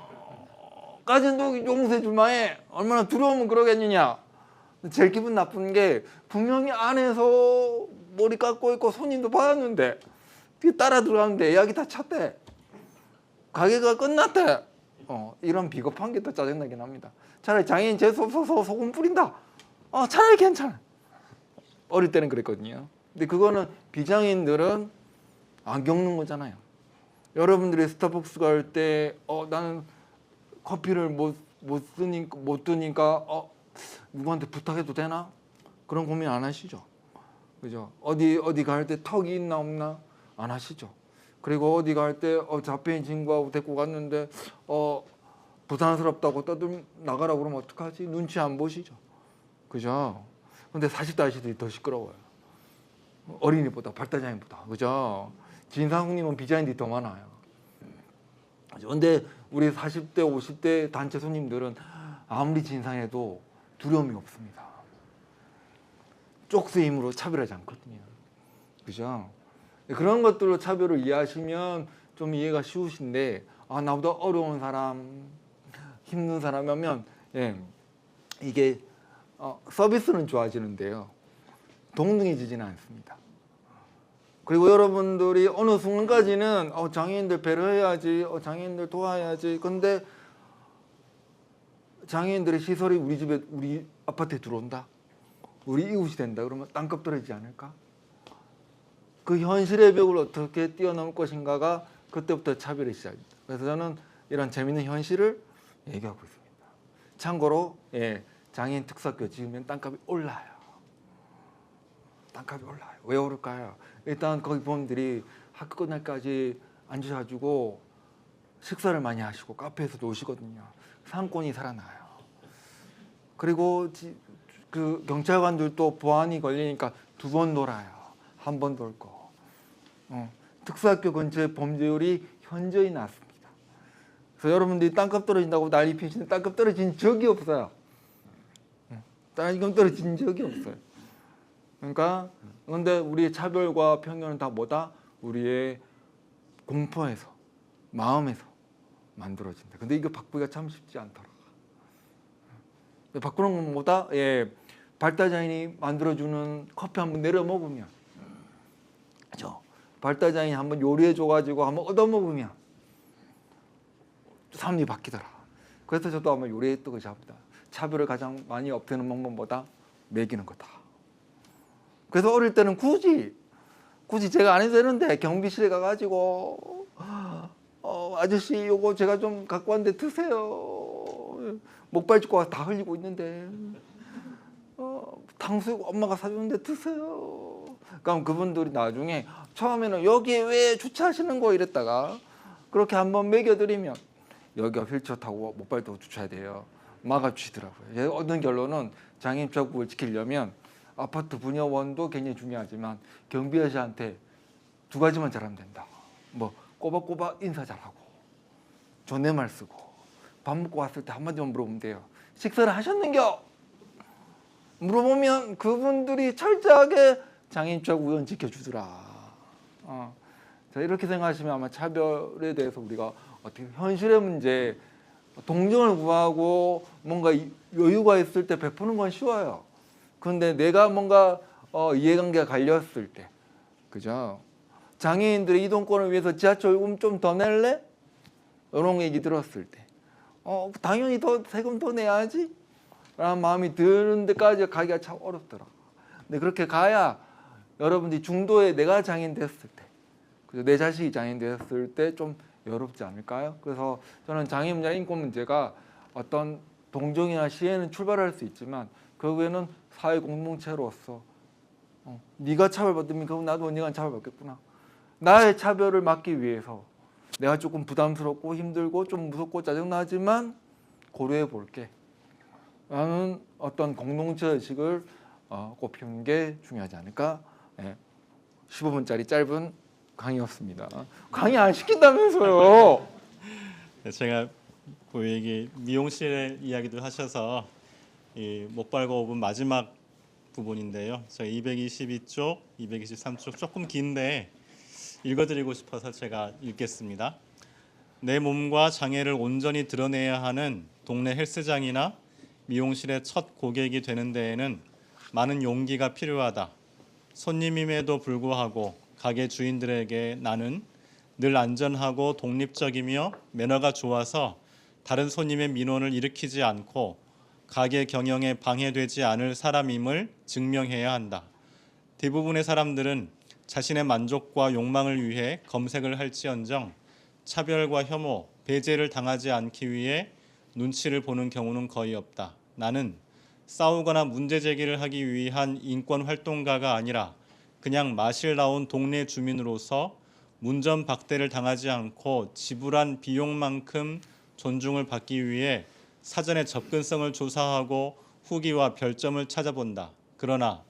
까진독이 용서해 줄마에 얼마나 두려우면 그러겠느냐. 제일 기분 나쁜 게 분명히 안에서 머리 깎고 있고 손님도 받았는데 따라 들어가는데 예약이 다 찼대. 가게가 끝났대. 이런 비겁한 게 더 짜증나긴 합니다. 차라리 장애인 재수 없어서 소금 뿌린다. 차라리 괜찮아. 어릴 때는 그랬거든요. 근데 그거는 비장애인들은 안 겪는 거잖아요. 여러분들이 스타벅스 갈 때 나는 커피를 못 드니까 누구한테 부탁해도 되나? 그런 고민 안 하시죠. 그죠? 어디 갈 때 턱이 있나 없나 안 하시죠. 그리고 어디 갈 때 자폐인 친구하고 데리고 갔는데 부산스럽다고 나가라고 그러면 어떡하지? 눈치 안 보시죠. 그죠? 근데 40대 아저씨들이 더 시끄러워요. 어린이보다, 발달장애인보다. 그죠? 진상님은 비장애인들이 더 많아요. 근데 우리 40대, 50대 단체 손님들은 아무리 진상해도 두려움이 없습니다. 쪽수의 힘으로 차별하지 않거든요. 그죠? 그런 것들로 차별을 이해하시면 좀 이해가 쉬우신데, 나보다 어려운 사람, 힘든 사람이면 이게 서비스는 좋아지는데요, 동등해지지는 않습니다. 그리고 여러분들이 어느 순간까지는 장애인들 배려해야지, 장애인들 도와야지. 근데 장애인들의 시설이 우리 집에, 우리 아파트에 들어온다, 우리 이웃이 된다 그러면 땅값 떨어지지 않을까? 그 현실의 벽을 어떻게 뛰어넘을 것인가가 그때부터 차별의 시작입니다. 그래서 저는 이런 재미있는 현실을 얘기하고 있습니다. 참고로 장애인 특수학교 지으면 땅값이 올라요. 땅값이 올라요. 왜 오를까요? 일단 거기 부모님들이 학교 끝날까지 앉으셔가지고 식사를 많이 하시고 카페에서 노시거든요. 상권이 살아나요. 그리고 그 경찰관들도 보안이 걸리니까 2번 돌아요. 1번 돌고. 특수학교 근처에 범죄율이 현저히 낮습니다. 그래서 여러분들이 땅값 떨어진다고 난리 피시는데 땅값 떨어진 적이 없어요. 땅값 떨어진 적이 없어요. 그러니까 근데 우리의 차별과 편견은 다 뭐다? 우리의 공포에서, 마음에서 만들어진다. 근데 이거 바꾸기가 참 쉽지 않더라. 바꾸는 건 뭐다? 발달장애인이 만들어주는 커피 한번 내려 먹으면, 그죠? 발달장애인 한번 요리해 줘가지고 한번 얻어 먹으면 삶이 바뀌더라. 그래서 저도 한번 요리했던 것이 합니다. 차별을 가장 많이 없애는 방법보다 먹이는 거다. 그래서 어릴 때는 굳이 제가 안 해도 되는데 경비실에 가가지고 아저씨 요거 제가 좀 갖고 왔는데 드세요. 목발 짚고 와서 다 흘리고 있는데 탕수육 엄마가 사줬는데 드세요. 그럼 그분들이 나중에 처음에는 여기에 왜 주차하시는 거 이랬다가 그렇게 한번 먹여드리면 여기가 휠체어 타고 목발 타고 주차해야 돼요. 막아주시더라고요. 얻는 결론은 장애인 입장국을 지키려면 아파트 분여원도 굉장히 중요하지만 경비 아저씨한테 2가지만 잘하면 된다. 뭐 꼬박꼬박 인사 잘하고 존댓말 쓰고 밥 먹고 왔을 때 한마디만 물어보면 돼요. 식사를 하셨는겨? 물어보면 그분들이 철저하게 장애인 입장 우연 지켜주더라. 자, 이렇게 생각하시면 아마 차별에 대해서 우리가 어떻게 현실의 문제, 동정을 구하고 뭔가 여유가 있을 때 베푸는 건 쉬워요. 그런데 내가 뭔가 이해관계가 갈렸을 때, 그죠? 장애인들의 이동권을 위해서 지하철 요금 좀 더 낼래? 이런 얘기 들었을 때, 당연히 더 세금 더 내야지. 라는 마음이 드는 데까지 가기가 참 어렵더라. 근데 그렇게 가야 여러분들이 중도에 내가 장애인 됐을 때, 그죠? 내 자식이 장애인 됐을 때 좀 여롭지 않을까요? 그래서 저는 장애인 문제, 인권 문제가 어떤 동정이나 시에는 출발할 수 있지만 그 외에는 사회 공동체로서 네가 차별받으면 그럼 나도 언젠간 차별받겠구나. 나의 차별을 막기 위해서 내가 조금 부담스럽고 힘들고 좀 무섭고 짜증나지만 고려해 볼게 라는 어떤 공동체 의식을 꼽히는 게 중요하지 않을까. 15분짜리 짧은 강의였습니다. 강의 안 시킨다면서요. 제가 그 얘기 미용실 이야기도 하셔서 이 목발고 5분 마지막 부분인데요. 저희 222쪽, 223쪽 조금 긴데 읽어드리고 싶어서 제가 읽겠습니다. 내 몸과 장애를 온전히 드러내야 하는 동네 헬스장이나 미용실의 첫 고객이 되는 데에는 많은 용기가 필요하다. 손님임에도 불구하고 가게 주인들에게 나는 늘 안전하고 독립적이며 매너가 좋아서 다른 손님의 민원을 일으키지 않고 가게 경영에 방해되지 않을 사람임을 증명해야 한다. 대부분의 사람들은 자신의 만족과 욕망을 위해 검색을 할지언정 차별과 혐오, 배제를 당하지 않기 위해 눈치를 보는 경우는 거의 없다. 나는 싸우거나 문제 제기를 하기 위한 인권 활동가가 아니라 그냥 마실 나온 동네 주민으로서 문전박대를 당하지 않고 지불한 비용만큼 존중을 받기 위해 사전에 접근성을 조사하고 후기와 별점을 찾아본다. 그러나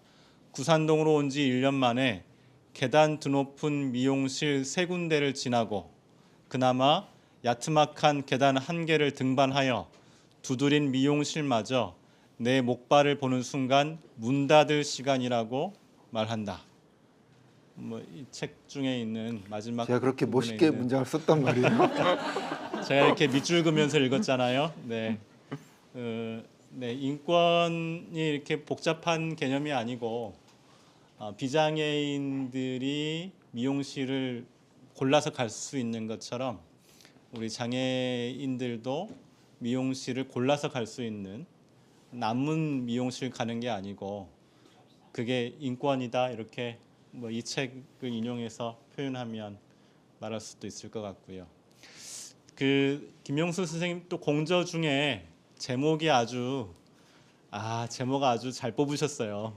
구산동으로 온 지 1년 만에 계단 드높은 미용실 3군데를 지나고 그나마 야트막한 계단 1개를 등반하여 두드린 미용실마저 내 목발을 보는 순간 문 닫을 시간이라고 말한다. 이 책 중에 있는 마지막 제가 그렇게 부분에 멋있게 있는 문장을 썼단 말이에요. 제가 이렇게 밑줄 그면서 읽었잖아요. 네, 인권이 이렇게 복잡한 개념이 아니고 비장애인들이 미용실을 골라서 갈 수 있는 것처럼 우리 장애인들도 미용실을 골라서 갈 수 있는 남은 미용실 가는 게 아니고 그게 인권이다 이렇게 뭐 이 책을 인용해서 표현하면 말할 수도 있을 것 같고요. 그 김용수 선생님 또 공저 중에 제목이 제목 아주 잘 뽑으셨어요.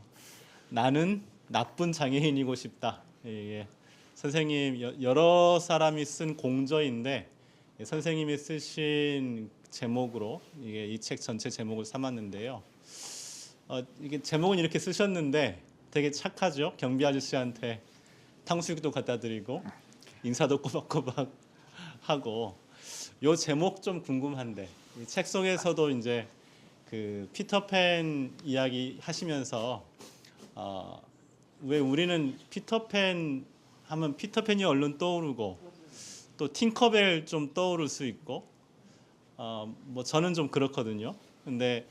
나는 나쁜 장애인이고 싶다. 예. 선생님 여러 사람이 쓴 공저인데 선생님이 쓰신 제목으로 이게 이 책 전체 제목을 삼았는데요. 이게 제목은 이렇게 쓰셨는데 되게 착하죠. 경비 아저씨한테 탕수육도 갖다 드리고 인사도 꼬박꼬박 하고. 요 제목 좀 궁금한데 이 책 속에서도 이제 그 피터팬 이야기 하시면서 왜 우리는 피터팬 하면 피터팬이 얼른 떠오르고 또 팅커벨 좀 떠오를 수 있고 뭐 저는 좀 그렇거든요. 근데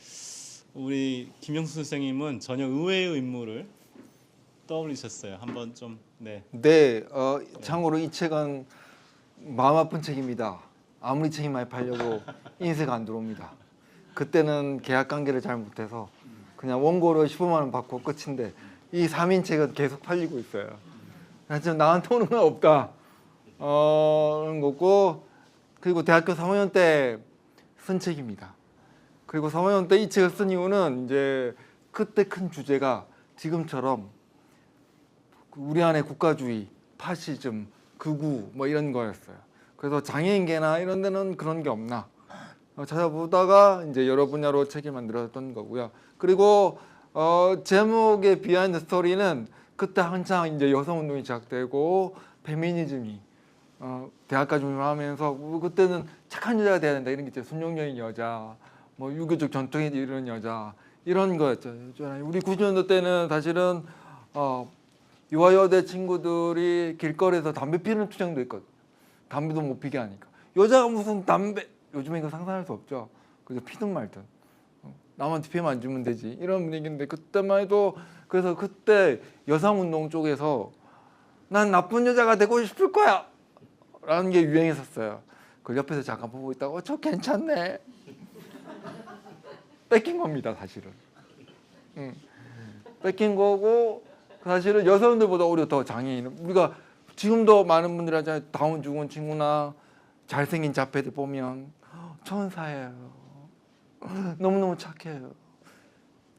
우리 김용수 선생님은 전혀 의외의 인물을 떠올리셨어요. 한번 좀 네. 네, 참고로 이 책은 마음 아픈 책입니다. 아무리 책이 많이 팔려도 인쇄가 안 들어옵니다. 그때는 계약 관계를 잘 못해서 그냥 원고로 15만 원 받고 끝인데 이 3인 책은 계속 팔리고 있어요. 지금 나한테 오는 건 없다. 그런 거고, 그리고 대학교 3학년 때 쓴 책입니다. 그리고 3학년 때 이 책을 쓴 이유는 이제 그때 큰 주제가 지금처럼 우리 안에 국가주의, 파시즘, 극우 뭐 이런 거였어요. 그래서 장애인계나 이런 데는 그런 게 없나 찾아보다가 이제 여러 분야로 책을 만들었던 거고요. 그리고 제목의 비하인드 스토리는 그때 한창 이제 여성운동이 시작되고 페미니즘이 대학까지 하면서 그때는 착한 여자가 돼야 된다 이런 게 있죠. 순종적인 여자, 뭐 유교적 전통에 이르는 여자 이런 거였죠. 우리 90년대 때는 사실은 유아여대 친구들이 길거리에서 담배 피우는 투쟁도 있거든. 담배도 못 피게 하니까. 여자가 무슨 담배, 요즘에 이거 상상할 수 없죠. 그래서 피든 말든 남한테 피해만 안 주면 되지 이런 분위기인데 그때만 해도 그래서 그때 여성운동 쪽에서 난 나쁜 여자가 되고 싶을 거야 라는 게 유행했었어요. 그걸 옆에서 잠깐 보고 있다가 저 괜찮네 뺏긴 겁니다 사실은. 뺏긴 거고 사실은 여성들보다 오히려 더 장애인은 우리가 지금도 많은 분들이 하잖아요. 다운 증후군 친구나 잘생긴 자폐들 보면 천사예요. 너무너무 착해요.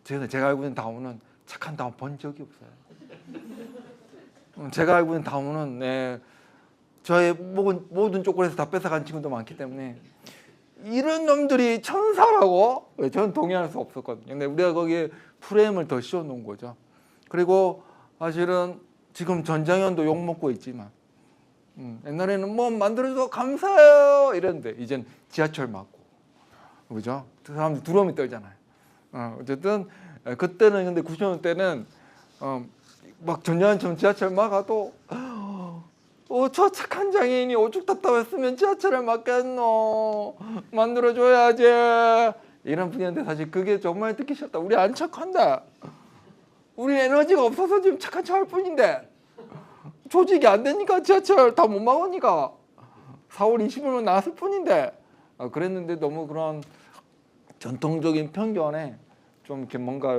제가 알고 있는 다운은 착한 다운 본 적이 없어요. 제가 알고 있는 다운은 저의 모든 초콜릿을 다 뺏어간 친구도 많기 때문에 이런 놈들이 천사라고? 저는 동의할 수 없었거든요. 근데 우리가 거기에 프레임을 더 씌워놓은 거죠. 그리고 사실은 지금 전장현도 욕먹고 있지만 옛날에는 뭐 만들어줘서 감사해요 이랬는데 이젠 지하철 맞고 그죠? 사람들 두려움이 떨잖아요. 어쨌든 그때는 근데 90년대 때는 막 전장현처럼 지하철 막아도 저 착한 장애인이 오죽 답답했으면 지하철을 막겠노 만들어줘야지 이런 분이었는데 사실 그게 정말 듣기 싫다. 우리 안 착한다. 우리 에너지가 없어서 지금 착한 척할 뿐인데 조직이 안 되니까 지하철 다 못 막으니까 4월 20일만 나왔을 뿐인데 그랬는데 너무 그런 전통적인 편견에 좀 이렇게 뭔가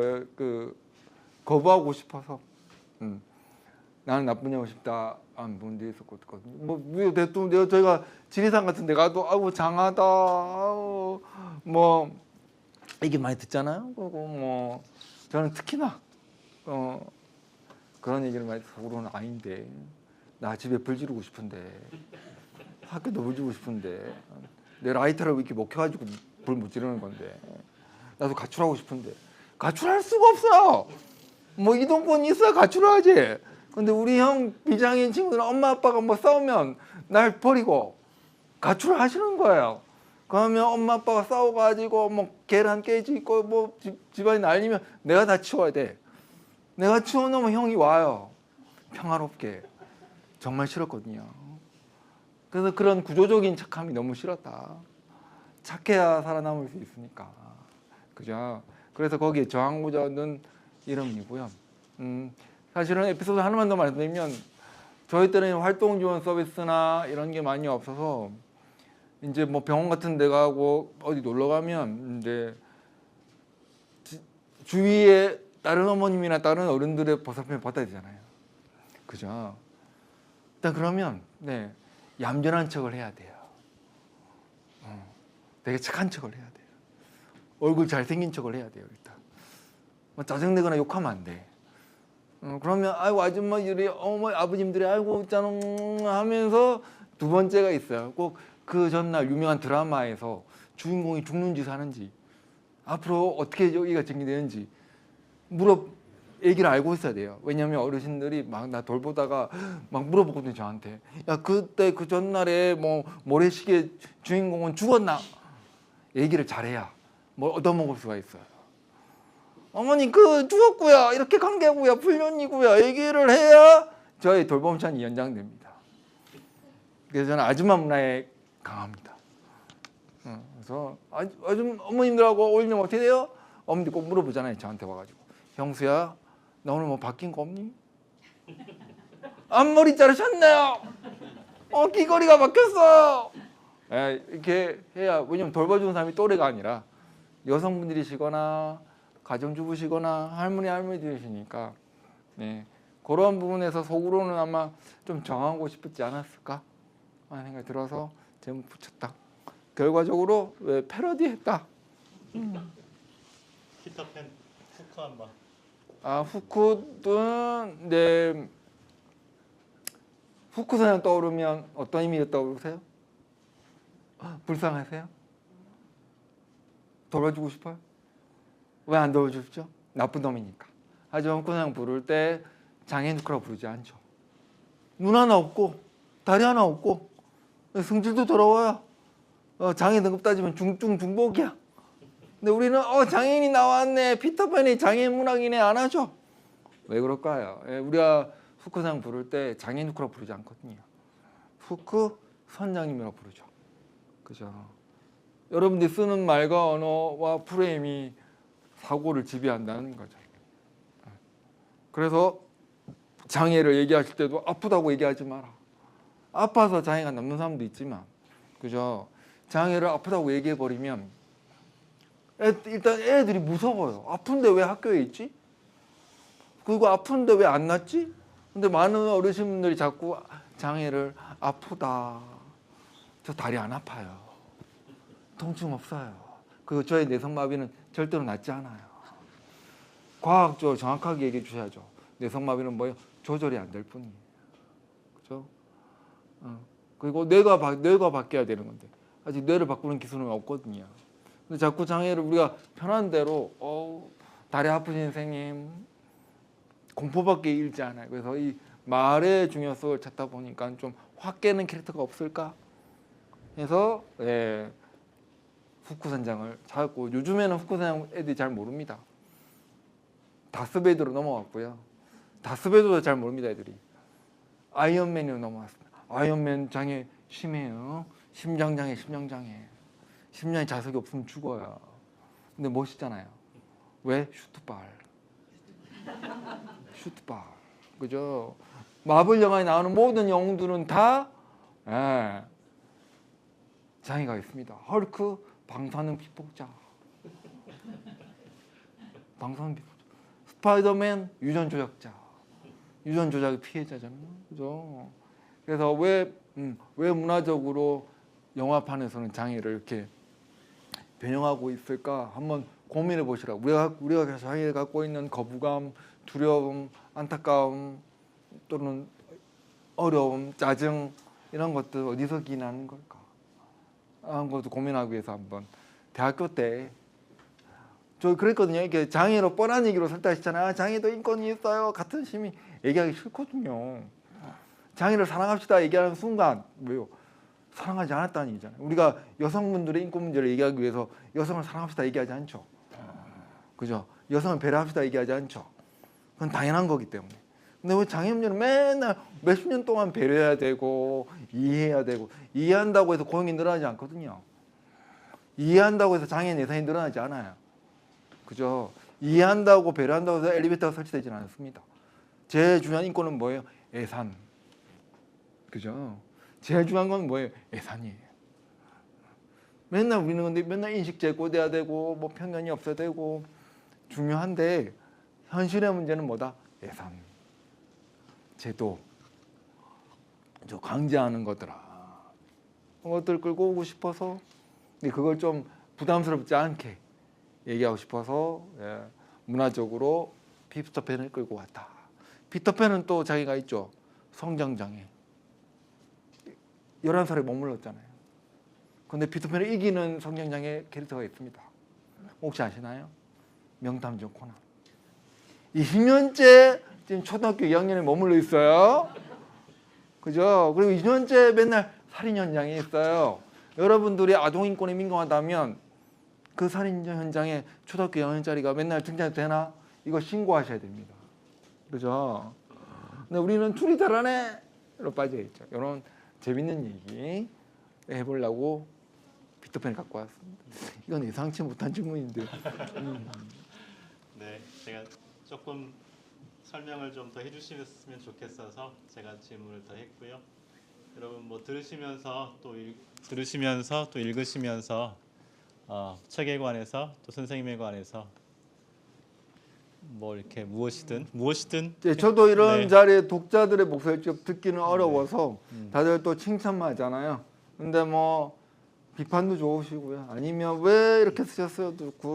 거부하고 싶어서 나는 나쁜 냐고 싶다 한 분들이 있었거든요. 뭐 대통령 저희가 지리산 같은 데 가도 아우 장하다 뭐 이게 많이 듣잖아요. 그리고 뭐 저는 특히나 그런 얘기를 많이 서로는 아닌데 나 집에 불 지르고 싶은데 학교도 불 지르고 싶은데 내 라이터를 이렇게 먹혀가지고 불 못 지르는 건데 나도 가출하고 싶은데 가출할 수가 없어. 뭐 이동권이 있어야 가출하지. 근데 우리 형 비장애인 친구들은 엄마 아빠가 뭐 싸우면 날 버리고 가출을 하시는 거예요. 그러면 엄마 아빠가 싸워가지고 뭐 계란 깨지고 뭐 집안이 날리면 내가 다 치워야 돼. 내가 치워놓으면 형이 와요. 평화롭게. 정말 싫었거든요. 그래서 그런 구조적인 착함이 너무 싫었다. 착해야 살아남을 수 있으니까. 그죠? 그래서 거기에 저항구자 얻는 이름이고요. 사실은 에피소드 하나만 더 말씀드리면 저희 때는 활동 지원 서비스나 이런 게 많이 없어서 이제 뭐 병원 같은 데 가고 어디 놀러 가면 이제 주위에 다른 어머님이나 다른 어른들의 보살핌을 받아야 되잖아요. 그죠? 일단 그러면 네, 얌전한 척을 해야 돼요. 되게 착한 척을 해야 돼요. 얼굴 잘생긴 척을 해야 돼요. 일단 뭐 짜증내거나 욕하면 안 돼. 그러면 아이고 아줌마들이 어머 아버님들이 아이고 있잖아 하면서 두 번째가 있어요. 꼭 그 전날 유명한 드라마에서 주인공이 죽는지 사는지 앞으로 어떻게 여기가 전개되는지 얘기를 알고 있어야 돼요. 왜냐하면 어르신들이 막 나 돌보다가 막 물어보거든요 저한테. 야 그때 그 전날에 뭐 모래시계 주인공은 죽었나? 얘기를 잘해야 뭘 얻어먹을 수가 있어요. 어머니 그 죽었고요. 이렇게 관계고요. 불륜이고요. 얘기를 해야 저의 돌봄찬이 연장됩니다. 그래서 저는 아줌마 문화에 강합니다. 그래서 어머님들하고 어울리면 어떻게 돼요? 어머니들 꼭 물어보잖아요. 저한테 와가지고. 형수야 나 오늘 뭐 바뀐 거 없니? 앞머리 자르셨네요. 귀걸이가 바뀌었어. 이렇게 해야 왜냐면 돌봐주는 사람이 또래가 아니라 여성분들이시거나 가정주부시거나 할머니 되시니까 네, 그런 부분에서 속으로는 아마 좀 정하고 싶지 않았을까 하는 생각이 들어서 제목 붙였다. 결과적으로 왜 패러디했다. 피터팬 후크 한번. 후크는 네 후크 사냥 떠오르면 어떤 의미가 떠오르세요? 불쌍하세요? 돌봐주고 싶어요? 왜 안 돌봐주십시오? 나쁜 놈이니까. 하지만 후크 사냥 부를 때 장애인 후크라고 부르지 않죠. 눈 하나 없고 다리 하나 없고 성질도 더러워요. 장애 등급 따지면 중복이야. 근데 우리는 장애인이 나왔네. 피터팬이 장애인 문학이네 안 하죠. 왜 그럴까요? 우리가 후크상 부를 때 장애인 후크라고 부르지 않거든요. 후크 선장님이라고 부르죠. 그죠? 여러분들이 쓰는 말과 언어와 프레임이 사고를 지배한다는 거죠. 그래서 장애를 얘기하실 때도 아프다고 얘기하지 마라. 아파서 장애가 남는 사람도 있지만, 그죠? 장애를 아프다고 얘기해 버리면 일단 애들이 무서워요. 아픈데 왜 학교에 있지? 그리고 아픈데 왜 안 낫지? 근데 많은 어르신분들이 자꾸 장애를 아프다. 저 다리 안 아파요. 통증 없어요. 그리고 저의 내성마비는 절대로 낫지 않아요. 과학적으로 정확하게 얘기해 주셔야죠. 내성마비는 뭐예요? 조절이 안 될 뿐이에요. 그죠? 그리고 뇌가 바뀌어야 되는 건데 아직 뇌를 바꾸는 기술은 없거든요. 근데 자꾸 장애를 우리가 편한 대로 다리 아프신 선생님 공포밖에 일지 않아요. 그래서 이 말의 중요성을 찾다 보니까 좀 확 깨는 캐릭터가 없을까 해서 후크 선장을 찾았고, 요즘에는 후크 선장 애들이 잘 모릅니다. 다스베이더로 넘어갔고요. 다스베이더도 잘 모릅니다 애들이. 아이언맨으로 넘어갔습니다. 아이언맨 장애 심해요. 심장장애. 심장에 자석이 없으면 죽어요. 근데 멋있잖아요. 왜? 슈트발. 그죠? 마블 영화에 나오는 모든 영웅들은 다 장애가 있습니다. 헐크 방사능 피폭자. 스파이더맨 유전 조작자. 유전 조작의 피해자잖아요. 그죠? 그래서 왜 문화적으로 영화판에서는 장애를 이렇게 변형하고 있을까 한번 고민해 보시라고. 우리가 장애를 갖고 있는 거부감, 두려움, 안타까움 또는 어려움, 짜증 이런 것들 어디서 기인하는 걸까 하는 것도 고민하기 위해서 한번 대학교 때 저 그랬거든요. 이렇게 장애로 뻔한 얘기로 설득하시잖아요. 장애도 인권이 있어요. 같은 시민 얘기하기 싫거든요. 장애를 사랑합시다 얘기하는 순간 왜요? 사랑하지 않았다는 얘기잖아요. 우리가 여성분들의 인권 문제를 얘기하기 위해서 여성을 사랑합시다 얘기하지 않죠. 그죠? 여성을 배려합시다 얘기하지 않죠. 그건 당연한 거기 때문에. 근데 왜 장애 문제는 맨날 몇십 년 동안 배려해야 되고 이해해야 되고, 이해한다고 해서 고용이 늘어나지 않거든요. 이해한다고 해서 장애 예산이 늘어나지 않아요. 그죠? 이해한다고 배려한다고 해서 엘리베이터가 설치되지는 않습니다. 제일 중요한 인권은 뭐예요? 예산. 그죠? 제일 중요한 건 뭐예요? 예산이에요. 맨날 우리는 근데 맨날 인식 제고돼야 되고 뭐 편견이 없어야 되고 중요한데 현실의 문제는 뭐다? 예산. 제도, 저 강제하는 것들아, 그런 것들 끌고 오고 싶어서, 근데 그걸 좀 부담스럽지 않게 얘기하고 싶어서 문화적으로 피터팬을 끌고 왔다. 피터팬은 또 자기가 있죠. 성장장애. 11살에 머물렀잖아요. 근데 피터팬을 이기는 성장장애 캐릭터가 있습니다. 혹시 아시나요? 명탐정 코난. 20년째 지금 초등학교 2학년에 머물러 있어요. 그죠? 그리고 2년째 맨날 살인 현장에 있어요. 여러분들이 아동인권에 민감하다면 그 살인 현장에 초등학교 2학년짜리가 맨날 등장해도 되나? 이거 신고하셔야 됩니다. 그죠? 근데 우리는 둘이 잘하네!로 빠져있죠. 이런 재밌는 얘기 해보려고 피터팬을 갖고 왔습니다. 이건 예상치 못한 질문인데. 네, 제가 조금 설명을 좀 더 해주셨으면 좋겠어서 제가 질문을 더 했고요. 여러분 뭐 들으시면서 또 읽으시면서 책에 관해서 또 선생님에 관해서 뭐 이렇게 무엇이든 네, 저도 이런 네. 자리에 독자들의 목소리를 직접 듣기는 어려워서 다들 또 칭찬만 하잖아요. 근데 뭐 비판도 좋으시고요. 아니면 왜 이렇게 쓰셨어요?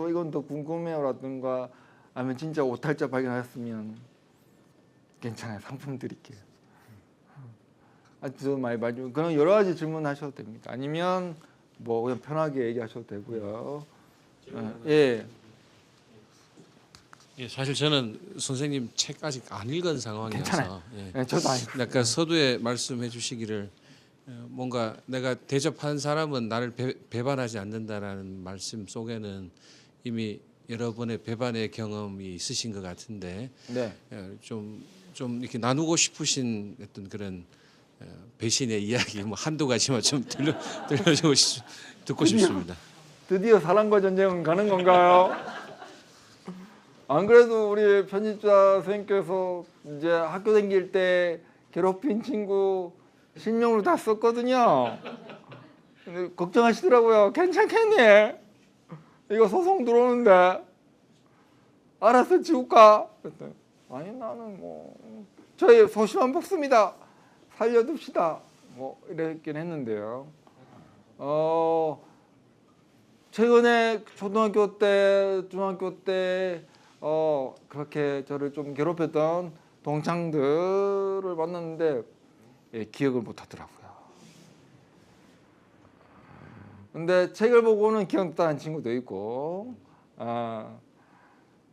이건 더 궁금해요라든가 아니면 진짜 오탈자 발견하셨으면 괜찮아요. 상품 드릴게요. 아주 많이 봐주고 그런 여러 가지 질문하셔도 됩니다. 아니면 뭐 그냥 편하게 얘기하셔도 되고요. 예. 예, 사실 저는 선생님 책 아직 안 읽은 상황이어서 예, 저도 아니고. 아까 서두에 말씀해 주시기를 뭔가 내가 대접한 사람은 나를 배반하지 않는다라는 말씀 속에는 이미 여러 번의 배반의 경험이 있으신 것 같은데 네. 좀 이렇게 나누고 싶으신 어떤 그런 배신의 이야기 뭐 한두 가지만 좀 들려주고 듣고 싶습니다. 드디어 사랑과 전쟁은 가는 건가요? 안 그래도 우리 편집자 선생님께서 이제 학교 다닐 때 괴롭힌 친구 실명으로 다 썼거든요. 근데 걱정하시더라고요. 괜찮겠니? 이거 소송 들어오는데 알아서 지울까? 그랬더니 아니 나는 뭐 저희 소심한 복수입니다. 살려둡시다. 뭐 이랬긴 했는데요. 최근에 초등학교 때, 중학교 때 그렇게 저를 좀 괴롭혔던 동창들을 만났는데 기억을 못 하더라고요. 근데 책을 보고는 기억나는 친구도 있고,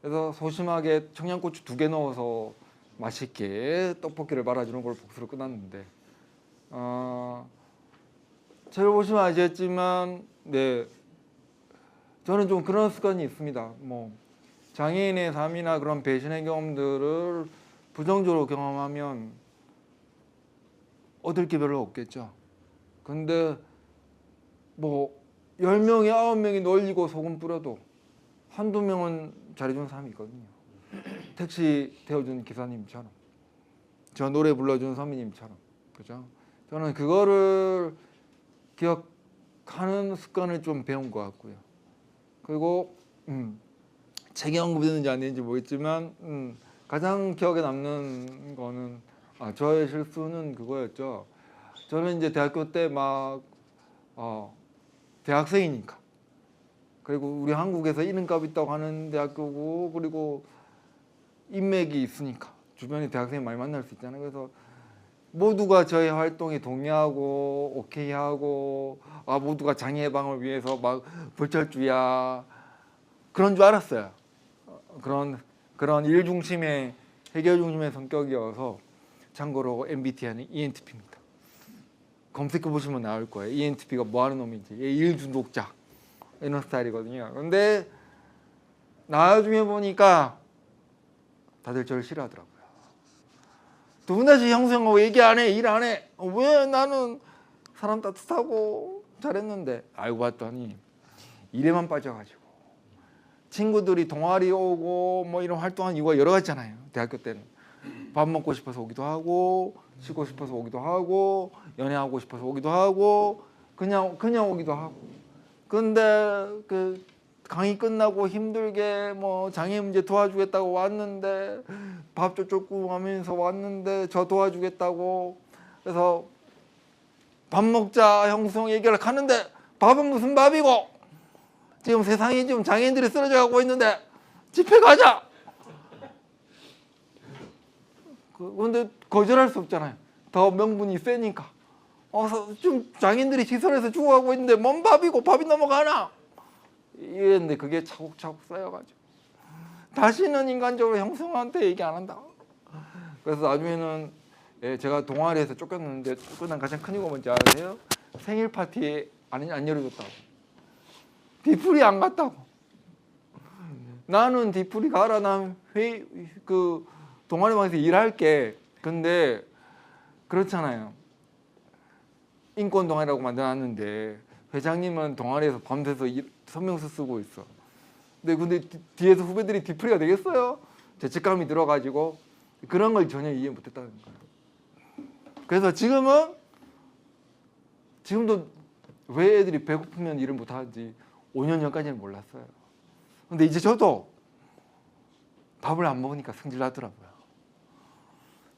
그래서 소심하게 청양고추 2개 넣어서 맛있게 떡볶이를 말아주는 걸 복수로 끝났는데, 책을 보시면 아시겠지만, 네, 저는 좀 그런 습관이 있습니다. 뭐 장애인의 삶이나 그런 배신의 경험들을 부정적으로 경험하면 얻을 게 별로 없겠죠. 근데 뭐 10명이 9명이 놀리고 소금 뿌려도 한두 명은 잘해주는 사람이 있거든요. 택시 태워준 기사님처럼, 저 노래 불러준 선배님처럼, 그죠? 저는 그거를 기억하는 습관을 좀 배운 것 같고요. 그리고 책에 언급됐는지 안 됐는지 모르겠지만 가장 기억에 남는 거는 저의 실수는 그거였죠. 저는 이제 대학교 때 막 대학생이니까, 그리고 우리 한국에서 이름값 있다고 하는 대학교고, 그리고 인맥이 있으니까 주변에 대학생이 많이 만날 수 있잖아요. 그래서 모두가 저의 활동에 동의하고 오케이하고 모두가 장애 예방을 위해서 막 불철주야 그런 줄 알았어요. 그런 일 중심의 해결 중심의 성격이어서. 참고로 MBTI는 ENTP입니다. 검색해 보시면 나올 거예요. ENTP가 뭐 하는 놈인지. 일 중독자 이런 스타일이거든요. 근데 나중에 보니까 다들 저를 싫어하더라고요. 두 분 다시 형수형하고 얘기 안 해, 일 안 해. 왜 나는 사람 따뜻하고 잘했는데. 알고 봤더니 일에만 빠져가지고 친구들이 동아리 오고 뭐 이런 활동한 이유가 여러 가지잖아요. 대학교 때는 밥 먹고 싶어서 오기도 하고, 쉬고 싶어서 오기도 하고, 연애하고 싶어서 오기도 하고, 그냥 오기도 하고. 근데 그 강의 끝나고 힘들게 뭐 장애 문제 도와주겠다고 왔는데 밥 저쪽 구하면서 왔는데 저 도와주겠다고 그래서 밥 먹자 형성 얘기를 하는데 밥은 무슨 밥이고 지금 세상이 지금 장애인들이 쓰러져 가고 있는데 집회 가자. 그런데 거절할 수 없잖아요. 더 명분이 세니까. 좀 장애인들이 시설에서 죽어가고 있는데 뭔 밥이고 밥이 넘어가나? 이랬는데 그게 차곡차곡 쌓여가지고 다시는 인간적으로 형성한테 얘기 안 한다. 그래서 나중에는 제가 동아리에서 쫓겼는데 쫓겨난 가장 큰 이유가 뭔지 아세요? 생일 파티에 안 열어줬다고. 디프리 안 갔다고. 나는 디프리 가라. 난 그 동아리방에서 일할게. 근데 그렇잖아요. 인권 동아리라고 만들어놨는데 회장님은 동아리에서 밤새서 성명서 쓰고 있어. 근데 뒤에서 후배들이 디프리가 되겠어요? 죄책감이 들어가지고 그런 걸 전혀 이해 못했다는 거예요. 그래서 지금도 왜 애들이 배고프면 일을 못하는지 5년 전까지는 몰랐어요. 근데 이제 저도 밥을 안 먹으니까 성질 나더라고요.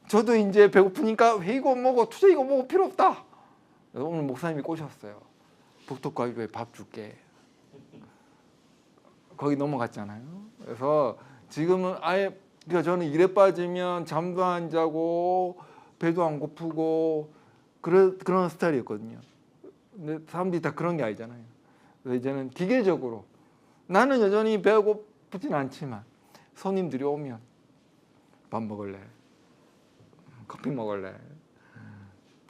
저도 이제 배고프니까 회의고 뭐고 투자이고 뭐고 필요 없다. 그래서 오늘 목사님이 꼬셨어요. 북토과교회 밥 줄게. 거기 넘어갔잖아요. 그래서 지금은 아예 그러니까 저는 일에 빠지면 잠도 안 자고 배도 안 고프고 그런 스타일이었거든요. 근데 사람들이 다 그런 게 아니잖아요. 그래서 이제는 기계적으로 나는 여전히 배고프진 않지만 손님들이 오면 밥 먹을래? 커피 먹을래?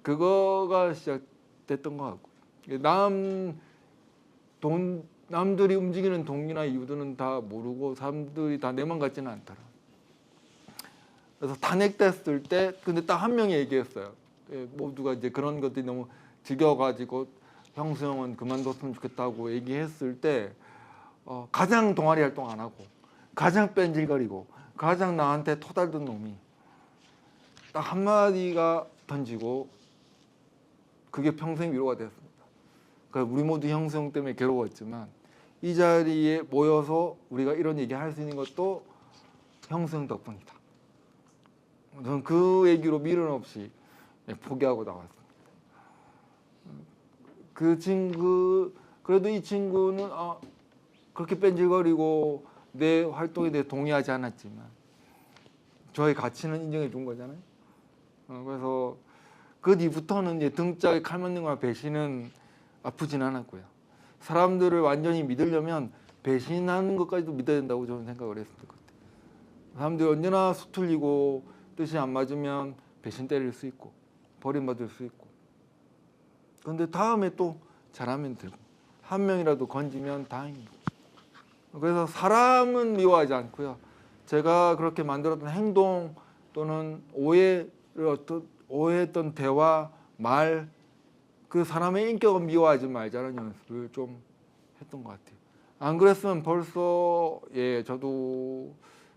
그거가 시작됐던 것 같고요. 남들이 움직이는 동기나 이유들은 다 모르고 사람들이 다 내만 같지는 않더라. 그래서 탄핵됐을 때 근데 딱 한 명이 얘기했어요. 모두가 이제 그런 것들이 너무 지겨워가지고 형수 형은 그만뒀으면 좋겠다고 얘기했을 때 가장 동아리 활동 안 하고 가장 뺀질거리고 가장 나한테 토달던 놈이 딱 한마디가 던지고 그게 평생 위로가 됐습니다. 그러니까 우리 모두 형수 형 때문에 괴로웠지만 이 자리에 모여서 우리가 이런 얘기 할 수 있는 것도 형수 형 덕분이다. 저는 그 얘기로 미련 없이 포기하고 나왔습니다. 그 친구 그래도 이 친구는 그렇게 뺀질거리고 내 활동에 대해 동의하지 않았지만 저의 가치는 인정해 준 거잖아요. 그래서 그 뒤부터는 이제 등짝에 칼 맞는 거나 배신은 아프진 않았고요. 사람들을 완전히 믿으려면 배신하는 것까지도 믿어야 된다고 저는 생각을 했을 것 같아요. 사람들이 언제나 수틀리고 뜻이 안 맞으면 배신 때릴 수 있고 버림받을 수 있고 그런데 다음에 또 잘하면 되고 한 명이라도 건지면 다행이고 그래서 사람은 미워하지 않고요. 제가 그렇게 만들었던 행동 또는 오해했던 대화, 말 그 사람의 인격은 미워하지 말자는 연습을 좀 했던 것 같아요. 안 그랬으면 벌써 저도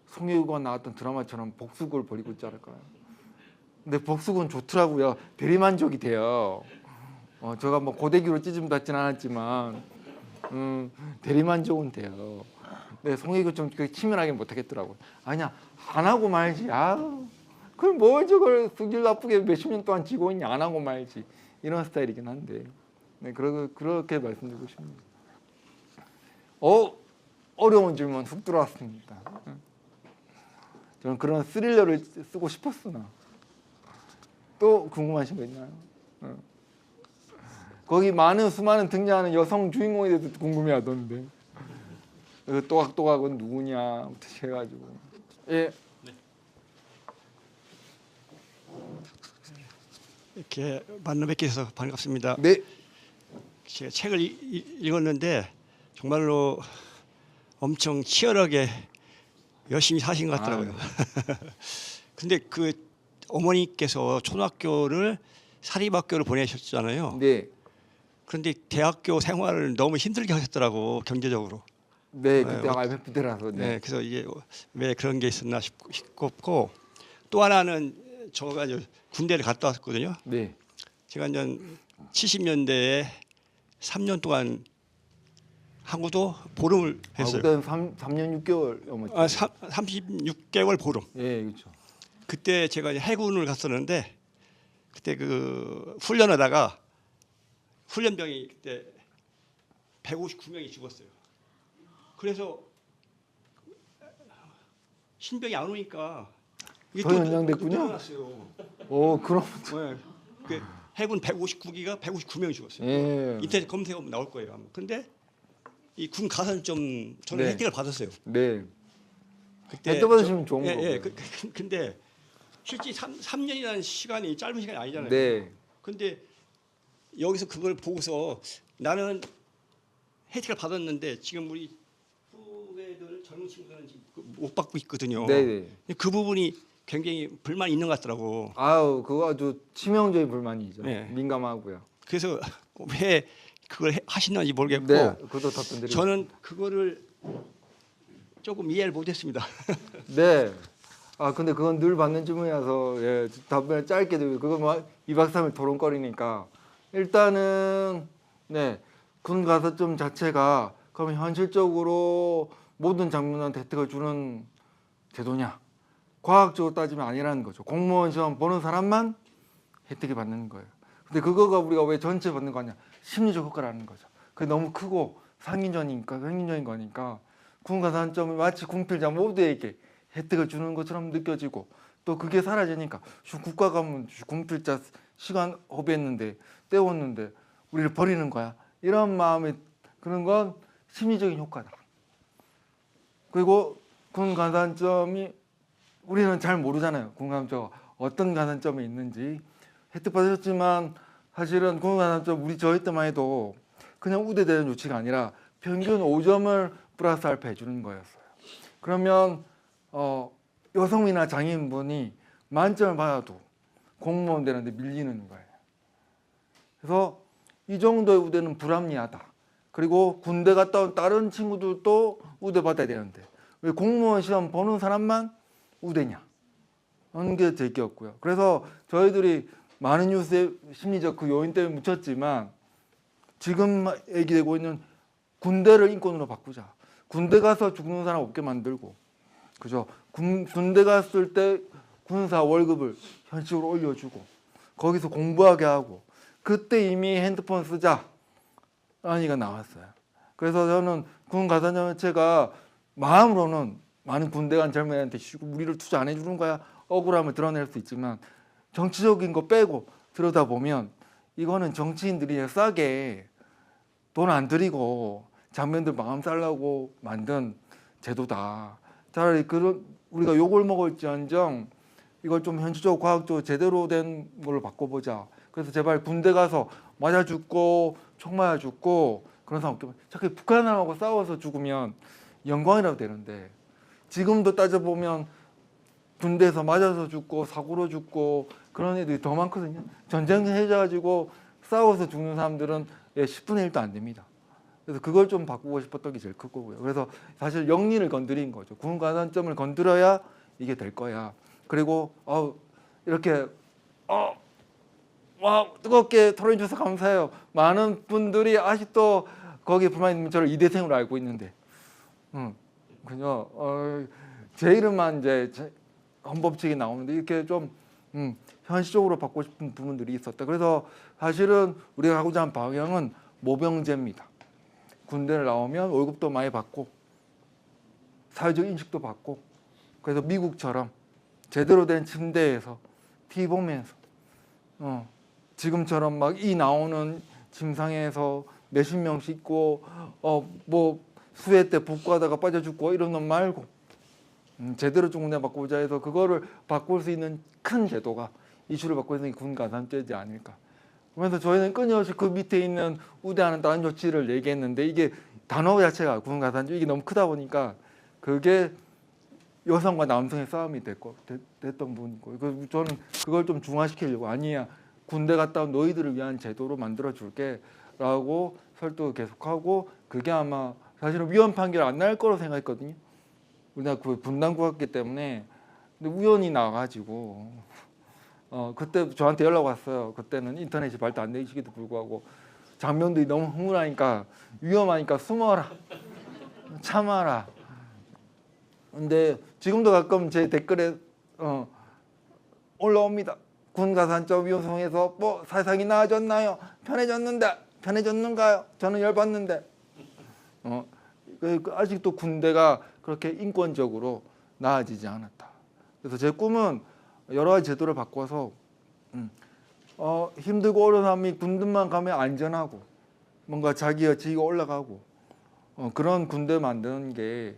송혜교가 나왔던 드라마처럼 복수극을 벌이고 있지 않을까요? 근데 복수극은 좋더라고요. 대리만족이 돼요. 제가 뭐 고데기로 찢음 받진 않았지만 대리만족은 돼요. 근데 송혜교 좀 치밀하게 못하겠더라고요. 아니야 안 하고 말지. 그럼 뭘 저걸 성질 나쁘게 몇십 년 동안 지고 있냐. 안 하고 말지. 이런 스타일이긴 한데 그렇게 말씀드리고 싶습니다. 어려운 질문 훅 들어왔습니다. 저는 그런 스릴러를 쓰고 싶었으나 또 궁금하신 거 있나요? 거기 수많은 등장하는 여성 주인공에 대해서 궁금해하던데 또각또각은 누구냐부터 해가지고 예. 이렇게 만나 뵙게 돼서 반갑습니다. 네. 제가 책을 읽었는데 정말로 엄청 치열하게 열심히 사신 것 같더라고요. 근데 그 어머니께서 초등학교를 사립학교를 보내셨잖아요. 네. 그런데 대학교 생활을 너무 힘들게 하셨더라고 경제적으로. 네, 그때 IMF 때라서. 네, 그래서 이게 왜 그런 게 있었나 싶고 또 하나는 저가 이제 군대를 갔다 왔거든요. 네. 제가 이제 70년대에 3년 동안 하고도 보름을 했어요. 그때는 3년 6개월 넘었죠. 36개월 보름. 예, 그렇죠. 그때 제가 이제 해군을 갔었는데 그때 그 훈련하다가 훈련병이 그때 159명이 죽었어요. 그래서 신병이 안 오니까 이게 더 연장됐군요. 늘어났어요. 오, 그럼 네. 그 해군 159기가 159명이 죽었어요. 예. 인터넷 검색하면 나올 거예요. 아마. 근데 이 군 가산점 저는 네. 혜택을 받았어요. 네. 그때 혜택 받으시면 좋은 예, 거고요. 예. 근데 실제 3년이라는 시간이 짧은 시간이 아니잖아요. 네. 근데 여기서 그걸 보고서 나는 혜택을 받았는데 지금 우리 후배들 젊은 친구들은 지금 못 받고 있거든요. 네, 네. 그 부분이 굉장히 불만이 있는 것 같더라고. 아우, 그거 아주 치명적인 불만이죠. 네. 민감하고요. 그래서 왜 그걸 하시는지 모르겠고 네, 그것도 답변드리고. 저는 그거를 조금 이해를 못했습니다. 네. 아, 근데 그건 늘 받는 질문이라서 예, 답변을 짧게 드리고 그거 뭐 2박 3일 토론거리니까 일단은 네, 군 가산점 자체가 그럼 현실적으로 모든 장병한테 혜택을 주는 제도냐? 과학적으로 따지면 아니라는 거죠. 공무원 시험 보는 사람만 혜택을 받는 거예요. 근데 그거가 우리가 왜 전체 받는 거냐? 심리적 효과라는 거죠. 그게 너무 크고 상인적인 거니까 군 가산점이 마치 군필자 모두에게 혜택을 주는 것처럼 느껴지고 또 그게 사라지니까 국가 가면 군필자 시간 허비했는데 때웠는데 우리를 버리는 거야. 이런 마음이 그런 건 심리적인 효과다. 그리고 군 가산점이 우리는 잘 모르잖아요. 군 가산점 어떤 가산점이 있는지 혜택 받으셨지만 사실은 군 가산점 저희 때만 해도 그냥 우대되는 조치가 아니라 평균 5점을 플러스 알파 해주는 거였어요. 그러면 여성이나 장애인분이 만점을 받아도 공무원 되는데 밀리는 거예요. 그래서 이 정도의 우대는 불합리하다. 그리고 군대 갔다 온 다른 친구들도 우대 받아야 되는데 왜 공무원 시험 보는 사람만 우대냐? 하는 게 제기였고요. 그래서 저희들이 많은 뉴스에 심리적 그 요인 때문에 묻혔지만 지금 얘기되고 있는 군대를 인권으로 바꾸자. 군대 가서 죽는 사람 없게 만들고, 그죠? 군대 갔을 때 군사 월급을 현실적으로 올려주고, 거기서 공부하게 하고, 그때 이미 핸드폰 쓰자. 라는 얘기가 나왔어요. 그래서 저는 군 가산점체가 마음으로는 많은 군대 간 젊은이한테 우리를 투자 안 해주는 거야. 억울함을 드러낼 수 있지만, 정치적인 거 빼고 들여다보면, 이거는 정치인들이 싸게 돈 안 들이고 장병들 마음 살라고 만든 제도다. 차라리 그런 우리가 욕을 먹을지언정 이걸 좀 현실적으로 과학적으로 제대로 된 걸로 바꿔보자. 그래서 제발 군대 가서 맞아 죽고 총 맞아 죽고 그런 사람 없게. 자꾸 북한하고 싸워서 죽으면 영광이라도 되는데 지금도 따져보면 군대에서 맞아서 죽고 사고로 죽고 그런 애들이 더 많거든요. 전쟁 해가지고 싸워서 죽는 사람들은 10분의 1도 안 됩니다. 그래서 그걸 좀 바꾸고 싶었던 게 제일 큰 거고요. 그래서 사실 영리를 건드린 거죠. 군 가산점을 건드려야 이게 될 거야. 그리고 이렇게 와 뜨겁게 토론해 주셔서 감사해요. 많은 분들이 아직도 거기에 불만 있는 저를 이대생으로 알고 있는데, 그죠? 제 이름만 이제 헌법칙이 나오는데 이렇게 좀 현실적으로 받고 싶은 부분들이 있었다. 그래서 사실은 우리가 하고자 하는 방향은 모병제입니다. 군대를 나오면 월급도 많이 받고 사회적 인식도 받고 그래서 미국처럼 제대로 된 침대에서 TV 보면서 지금처럼 막 이 나오는 침상에서 몇십 명씩 있고 뭐 수해 때 복구하다가 빠져 죽고 이런 것 말고 제대로 군대 바꾸자 해서 그거를 바꿀 수 있는 큰 제도가 이슈를 받고 있는 게 군 가산제지 아닐까. 그래서 저희는 끊임없이 그 밑에 있는 우대하는 다른 조치를 얘기했는데 이게 단어 자체가 군 가산제 이게 너무 크다 보니까 그게 여성과 남성의 싸움이 됐던 부분이고 저는 그걸 좀 중화시키려고 아니야 군대 갔다 온 너희들을 위한 제도로 만들어 줄게 라고 설득을 계속하고 그게 아마 사실은 위헌 판결 안 날 거로 생각했거든요. 우리가 그 분당구 갔기 때문에 근데 우연히 나가지고 그때 저한테 연락 왔어요. 그때는 인터넷이 발달 안 되는 시기도 불구하고 장병들이 너무 흥분하니까 위험하니까 숨어라, 참아라. 근데 지금도 가끔 제 댓글에 올라옵니다. 군 가산점 위원성에서 뭐 사상이 나아졌나요? 편해졌는가요? 저는 열받는데. 아직도 군대가 그렇게 인권적으로 나아지지 않았다. 그래서 제 꿈은 여러 가지 제도를 바꿔서 힘들고 어려운 사람이 군대만 가면 안전하고 뭔가 자기가 지위가 올라가고 그런 군대 만드는 게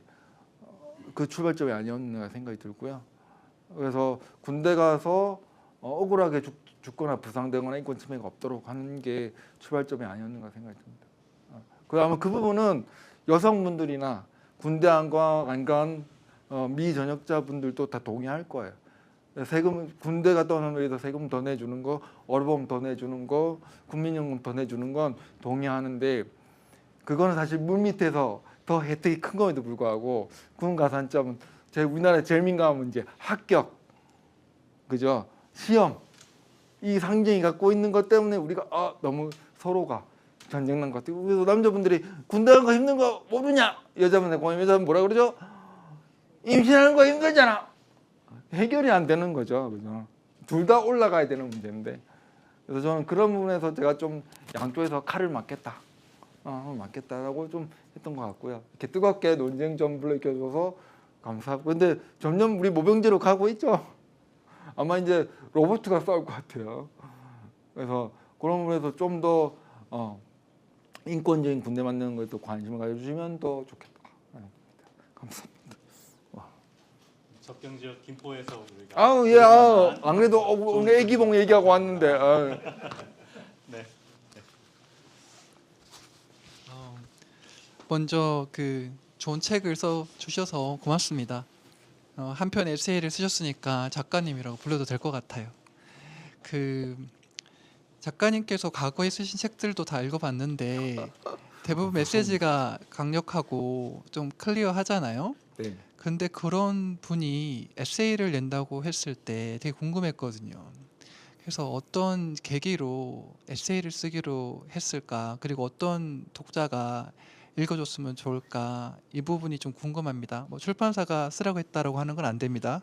그 출발점이 아니었나 생각이 들고요. 그래서 군대 가서 억울하게 죽거나 부상되거나 인권 침해가 없도록 하는 게 출발점이 아니었는가 생각이 듭니다. 아마 그 부분은 여성분들이나 군대 안 간 미전역자분들도 다 동의할 거예요. 세금 군대 갔다 오는 거에서 세금 더 내주는 거, 어려움 더 내주는 거, 국민연금 더 내주는 건 동의하는데 그거는 사실 물밑에서 더 혜택이 큰 거에도 불구하고 군 가산점은 우리나라에 제일 민감한 문제 합격, 그죠? 시험 이 상징이 갖고 있는 것 때문에 우리가 너무 서로가 전쟁 난 것 같아요. 그래서 남자분들이 군대 가는 거 힘든 거 모르냐? 여자분들 뭐라 그러죠? 임신하는 거 힘들잖아. 해결이 안 되는 거죠, 그죠? 둘 다 올라가야 되는 문제인데. 그래서 저는 그런 부분에서 제가 좀 양쪽에서 칼을 맞겠다. 맞겠다라고 좀 했던 것 같고요. 이렇게 뜨겁게 논쟁 좀 불러껴줘서 감사하고. 근데 점점 우리 모병제로 가고 있죠. 아마 이제 로봇가 싸울 것 같아요. 그래서 그런 부분에서 좀 더 인권적인 군대 만드는 것에 또 관심을 가져주시면 더 좋겠다. 감사합니다. 접경 지역 김포에서 우리가 안 그래도 오늘 애기봉 얘기하고 왔는데. 네. 먼저 그 좋은 책을 써 주셔서 고맙습니다. 한 편 에세이를 쓰셨으니까 작가님이라고 불러도 될 것 같아요. 그 작가님께서 과거에 쓰신 책들도 다 읽어봤는데 대부분 메시지가 강력하고 좀 클리어하잖아요. 네. 근데 그런 분이 에세이를 낸다고 했을 때 되게 궁금했거든요. 그래서 어떤 계기로 에세이를 쓰기로 했을까? 그리고 어떤 독자가 읽어줬으면 좋을까? 이 부분이 좀 궁금합니다. 뭐 출판사가 쓰라고 했다라고 하는 건 안 됩니다.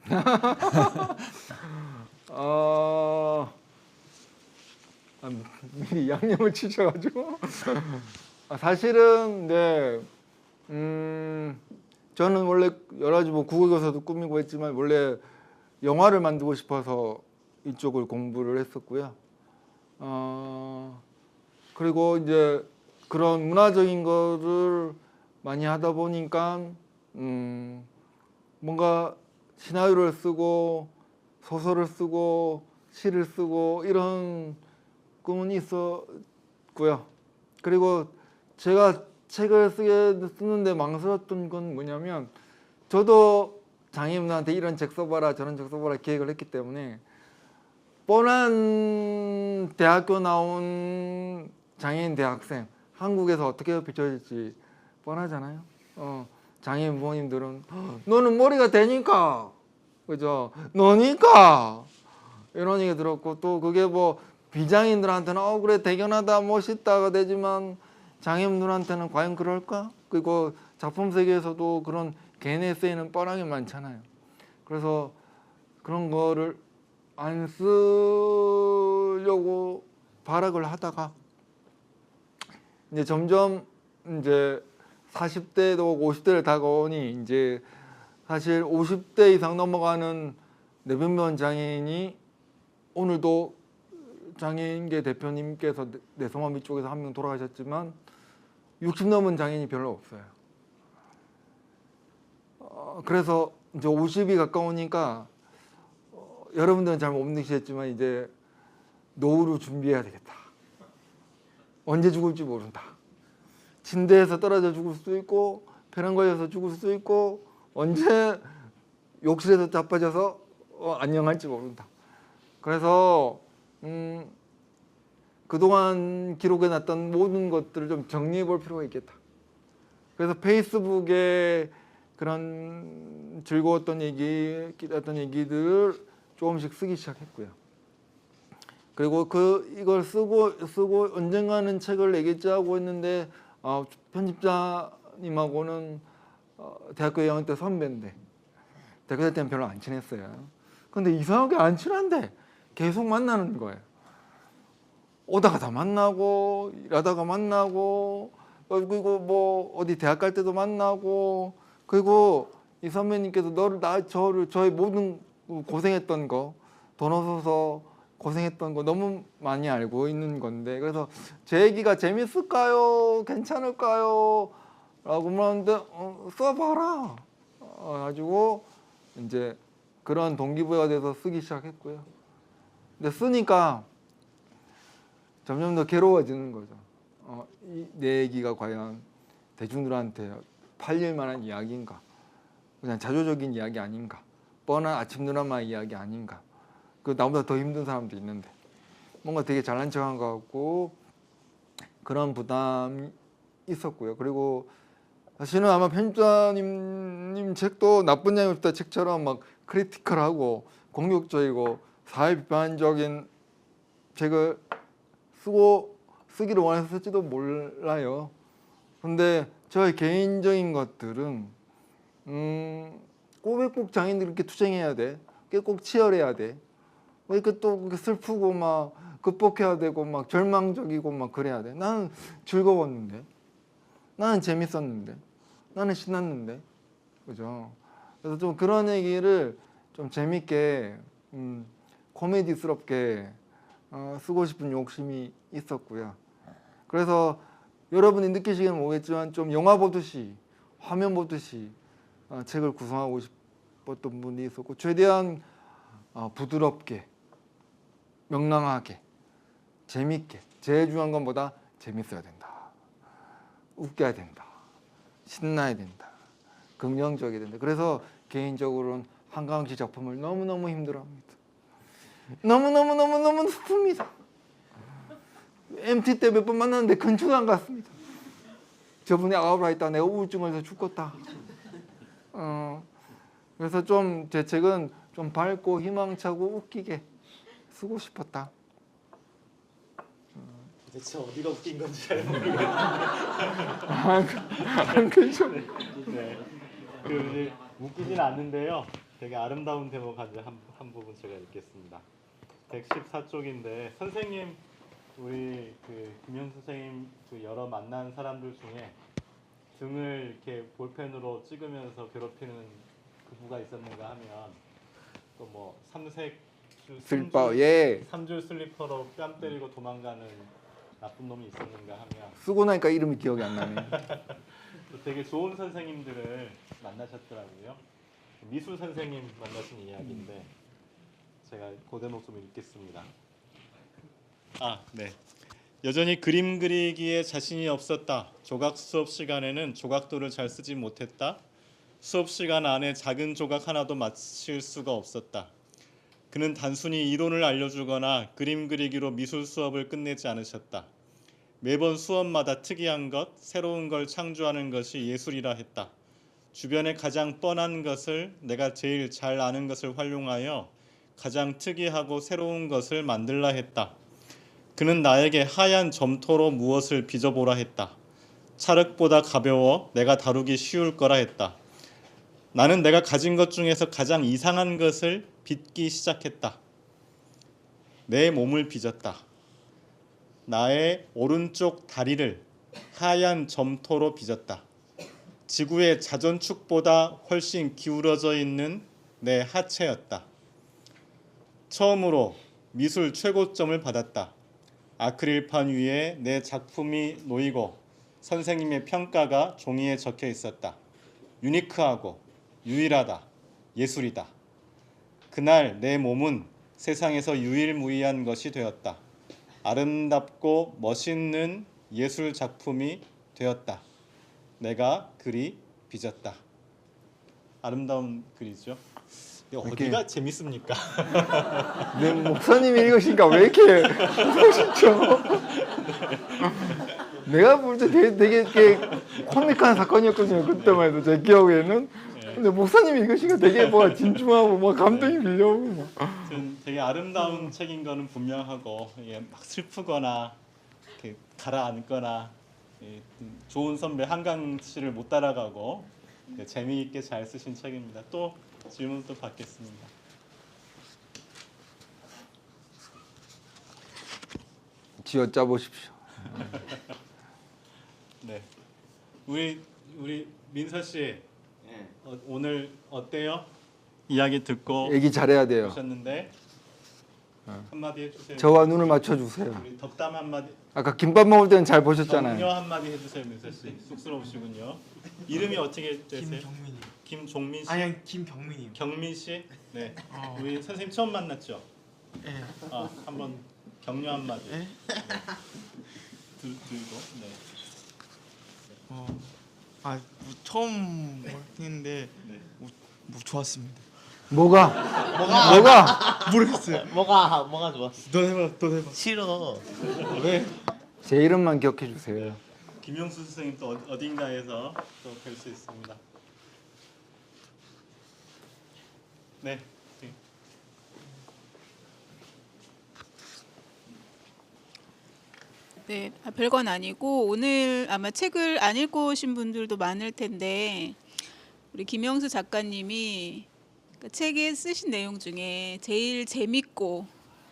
미리 양념을 치셔가지고 사실은 네, 저는 원래 여러 가지 뭐 국어교사도 꾸미고 했지만 원래 영화를 만들고 싶어서 이쪽을 공부를 했었고요. 그리고 이제 그런 문화적인 거를 많이 하다 보니까 뭔가 시나리오를 쓰고 소설을 쓰고 시를 쓰고 이런 꿈은 있었고요. 그리고 제가 책을 쓰는데 망설였던 건 뭐냐면 저도 장애인분한테 이런 책 써봐라 저런 책 써봐라 기획을 했기 때문에 뻔한 대학교 나온 장애인 대학생 한국에서 어떻게 비춰질지 뻔하잖아요. 장애인 부모님들은 너는 머리가 되니까 그죠? 너니까 이런 얘기 들었고 또 그게 뭐 비장애인들한테는 그래 대견하다 멋있다가 되지만 장애인들한테는 과연 그럴까? 그리고 작품 세계에서도 그런 개인 에세이는 뻔하게 많잖아요. 그래서 그런 거를 안 쓰려고 발악을 하다가 이제 점점 이제 40대도 50대를 다가오니 이제 사실 50대 이상 넘어가는 뇌병변 장애인이 오늘도 장애인계 대표님께서 내성마비 쪽에서 한 명 돌아가셨지만 60 넘은 장애인이 별로 없어요. 그래서 이제 50이 가까우니까 여러분들은 잘 못 느끼셨지만 이제 노후를 준비해야 되겠다. 언제 죽을지 모른다. 침대에서 떨어져 죽을 수도 있고 폐렴 걸려서 죽을 수도 있고 언제 욕실에서 자빠져서 안녕할지 모른다. 그래서 그동안 기록해놨던 모든 것들을 좀 정리해 볼 필요가 있겠다. 그래서 페이스북에 그런 즐거웠던 얘기들을 조금씩 쓰기 시작했고요. 그리고 이걸 쓰고 언젠가는 책을 내겠지 하고 했는데 편집자님하고는 대학교 2학년 때 선배인데 대학교 때는 별로 안 친했어요. 근데 이상하게 안 친한데 계속 만나는 거예요. 오다가 다 만나고 일하다가 만나고 그리고 뭐 어디 대학 갈 때도 만나고 그리고 이 선배님께서 저의 모든 고생했던 거 돈 없어서 고생했던 거 너무 많이 알고 있는 건데 그래서 제 얘기가 재밌을까요? 괜찮을까요? 라고 물었는데 써봐라 가지고 이제 그런 동기부여가 돼서 쓰기 시작했고요. 근데 쓰니까 점점 더 괴로워지는 거죠. 내 얘기가 과연 대중들한테 팔릴 만한 이야기인가? 그냥 자조적인 이야기 아닌가? 뻔한 아침 드라마 이야기 아닌가? 그 나보다 더 힘든 사람도 있는데 뭔가 되게 잘난 척한 것 같고 그런 부담이 있었고요. 그리고 사실은 아마 편집자님 책도 나쁜 점이 없다 책처럼 막 크리티컬하고 공격적이고 사회 비판적인 책을 쓰기를 원해서 쓸지도 몰라요. 근데 저의 개인적인 것들은 꼭 장인들이 이렇게 투쟁해야 돼. 꼭 치열해야 돼. 이렇게 또 슬프고 막 극복해야 되고 막 절망적이고 막 그래야 돼. 나는 즐거웠는데, 나는 재밌었는데, 나는 신났는데, 그죠? 그래서 좀 그런 얘기를 좀 재밌게 코미디스럽게 쓰고 싶은 욕심이 있었고요. 그래서 여러분이 느끼시기는 모르겠지만 좀 영화 보듯이 화면 보듯이 책을 구성하고 싶었던 분이 있었고 최대한 부드럽게 명랑하게 재밌게 제일 중요한 건 뭐다? 재밌어야 된다. 웃겨야 된다. 신나야 된다. 긍정적이어야 된다. 그래서 개인적으로는 한가영 씨 작품을 너무너무 힘들어합니다. 너무너무 슬픕니다. MT 때 몇 번 만났는데 근처도 안 갔습니다. 저분이 아우라 있다. 내가 우울증을 해서 죽겠다. 그래서 좀 제 책은 좀 밝고 희망차고 웃기게 쓰고 싶었다. 대체 어디가 웃긴 건지 잘 모르겠어요. 안 그죠? 네. 이제 웃기진 않는데요. 되게 아름다운 대목 가지고 한 부분 제가 읽겠습니다. 114쪽인데 선생님 우리 김현 선생님 여러 만난 사람들 중에 등을 이렇게 볼펜으로 찍으면서 괴롭히는 부부가 있었는가 하면 또 뭐 슬퍼 예. 3줄 슬리퍼로 뺨 때리고 도망가는 나쁜 놈이 있었는가 하면 쓰고 나니까 이름이 기억이 안 나네. 또 되게 좋은 선생님들을 만나셨더라고요. 미술 선생님 만나신 이야기인데 제가 그 대목 좀 읽겠습니다. 네. 여전히 그림 그리기에 자신이 없었다. 조각 수업 시간에는 조각도를 잘 쓰지 못했다. 수업 시간 안에 작은 조각 하나도 맞힐 수가 없었다. 그는 단순히 이론을 알려주거나 그림 그리기로 미술 수업을 끝내지 않으셨다. 매번 수업마다 특이한 것, 새로운 걸 창조하는 것이 예술이라 했다. 주변에 가장 뻔한 것을 내가 제일 잘 아는 것을 활용하여 가장 특이하고 새로운 것을 만들라 했다. 그는 나에게 하얀 점토로 무엇을 빚어보라 했다. 찰흙보다 가벼워 내가 다루기 쉬울 거라 했다. 나는 내가 가진 것 중에서 가장 이상한 것을 빚기 시작했다. 내 몸을 빚었다. 나의 오른쪽 다리를 하얀 점토로 빚었다. 지구의 자전축보다 훨씬 기울어져 있는 내 하체였다. 처음으로 미술 최고점을 받았다. 아크릴판 위에 내 작품이 놓이고 선생님의 평가가 종이에 적혀 있었다. 유니크하고 유일하다. 예술이다. 그날 내 몸은 세상에서 유일무이한 것이 되었다. 아름답고 멋있는 예술 작품이 되었다. 내가 그리 빚었다. 아름다운 글이죠. 어디가 재밌습니까? 네, 목사님이 읽으시니까 왜 이렇게 웃으시죠? 내가 볼 때 되게 코믹한 사건이었거든요. 그때만 해도 제 기억에는 근데 목사님이 읽으시니까 되게 뭐 진중하고 뭐 감동이 밀려오고 뭐. 아무튼 되게 아름다운 책인 거는 분명하고 이게 막 슬프거나 이렇게 가라앉거나 좋은 선배 한강 씨를 못 따라가고 재미있게 잘 쓰신 책입니다. 또 질문 또 받겠습니다. 쥐어짜 보십시오. 네, 우리 민서 씨 오늘 어때요? 이야기 듣고 얘기 잘해야 돼요. 오셨는데 한마디 해주세요. 저와 눈을 맞춰 주세요. 우리 덕담 한마디, 아까 김밥 먹을 때는 잘 보셨잖아요. 격려 한마디 해주세요, 민서 씨. 쑥스러우시군요. 이름이 어떻게 되세요? 김경민이. 김종민 씨, 아니 김경민이요. 경민 씨. 네, 우리 선생님 처음 만났죠? 예. 한번 격려 한마디. 예? 들고. 네. 뭐 처음 했는데 네. 뭐 좋았습니다. 뭐가 모르겠어요. 뭐가 좋았어? 너 해봐. 싫어. 왜? 제 이름만 기억해 주세요. 김용수 선생님 또 어딘가에서 또 뵐 수 있습니다. 네. 네, 별건 아니고 오늘 아마 책을 안 읽고 오신 분들도 많을 텐데 우리 김영수 작가님이 그 책에 쓰신 내용 중에 제일 재밌고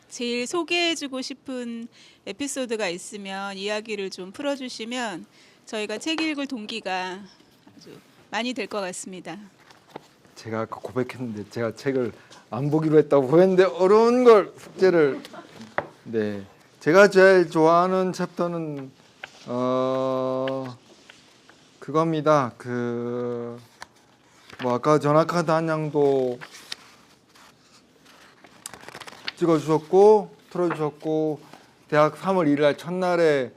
제일 소개해주고 싶은 에피소드가 있으면 이야기를 좀 풀어주시면 저희가 책 읽을 동기가 아주 많이 될 것 같습니다. 제가 아까 고백했는데 제가 책을 안 보기로 했다고 했는데 어려운 걸 숙제를. 네, 제가 제일 좋아하는 챕터는 그겁니다. 뭐 아까 전화카드 한 장도 찍어주셨고 틀어주셨고 대학 3월 1일 날 첫날에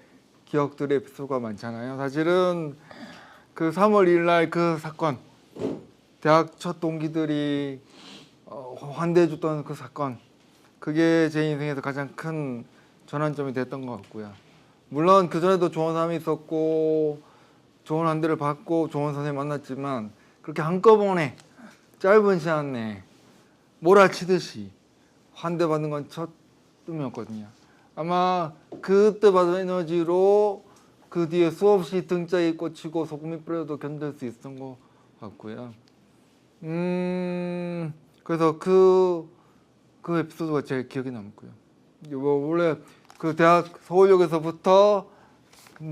기억들의 에피소드가 많잖아요. 사실은 그 3월 1일 날 그 사건, 대학 첫 동기들이 환대해줬던 그 사건, 그게 제 인생에서 가장 큰 전환점이 됐던 것 같고요. 물론 그 전에도 좋은 사람이 있었고 좋은 환대를 받고 좋은 선생님 만났지만 그렇게 한꺼번에 짧은 시간 내에 몰아치듯이 환대받는 건 첫 꿈이었거든요. 아마 그때 받은 에너지로 그 뒤에 수없이 등짝이 꽂히고 소금이 뿌려도 견딜 수 있었던 것 같고요. 그래서 그 에피소드가 제일 기억에 남고요. 원래 그 대학 서울역에서부터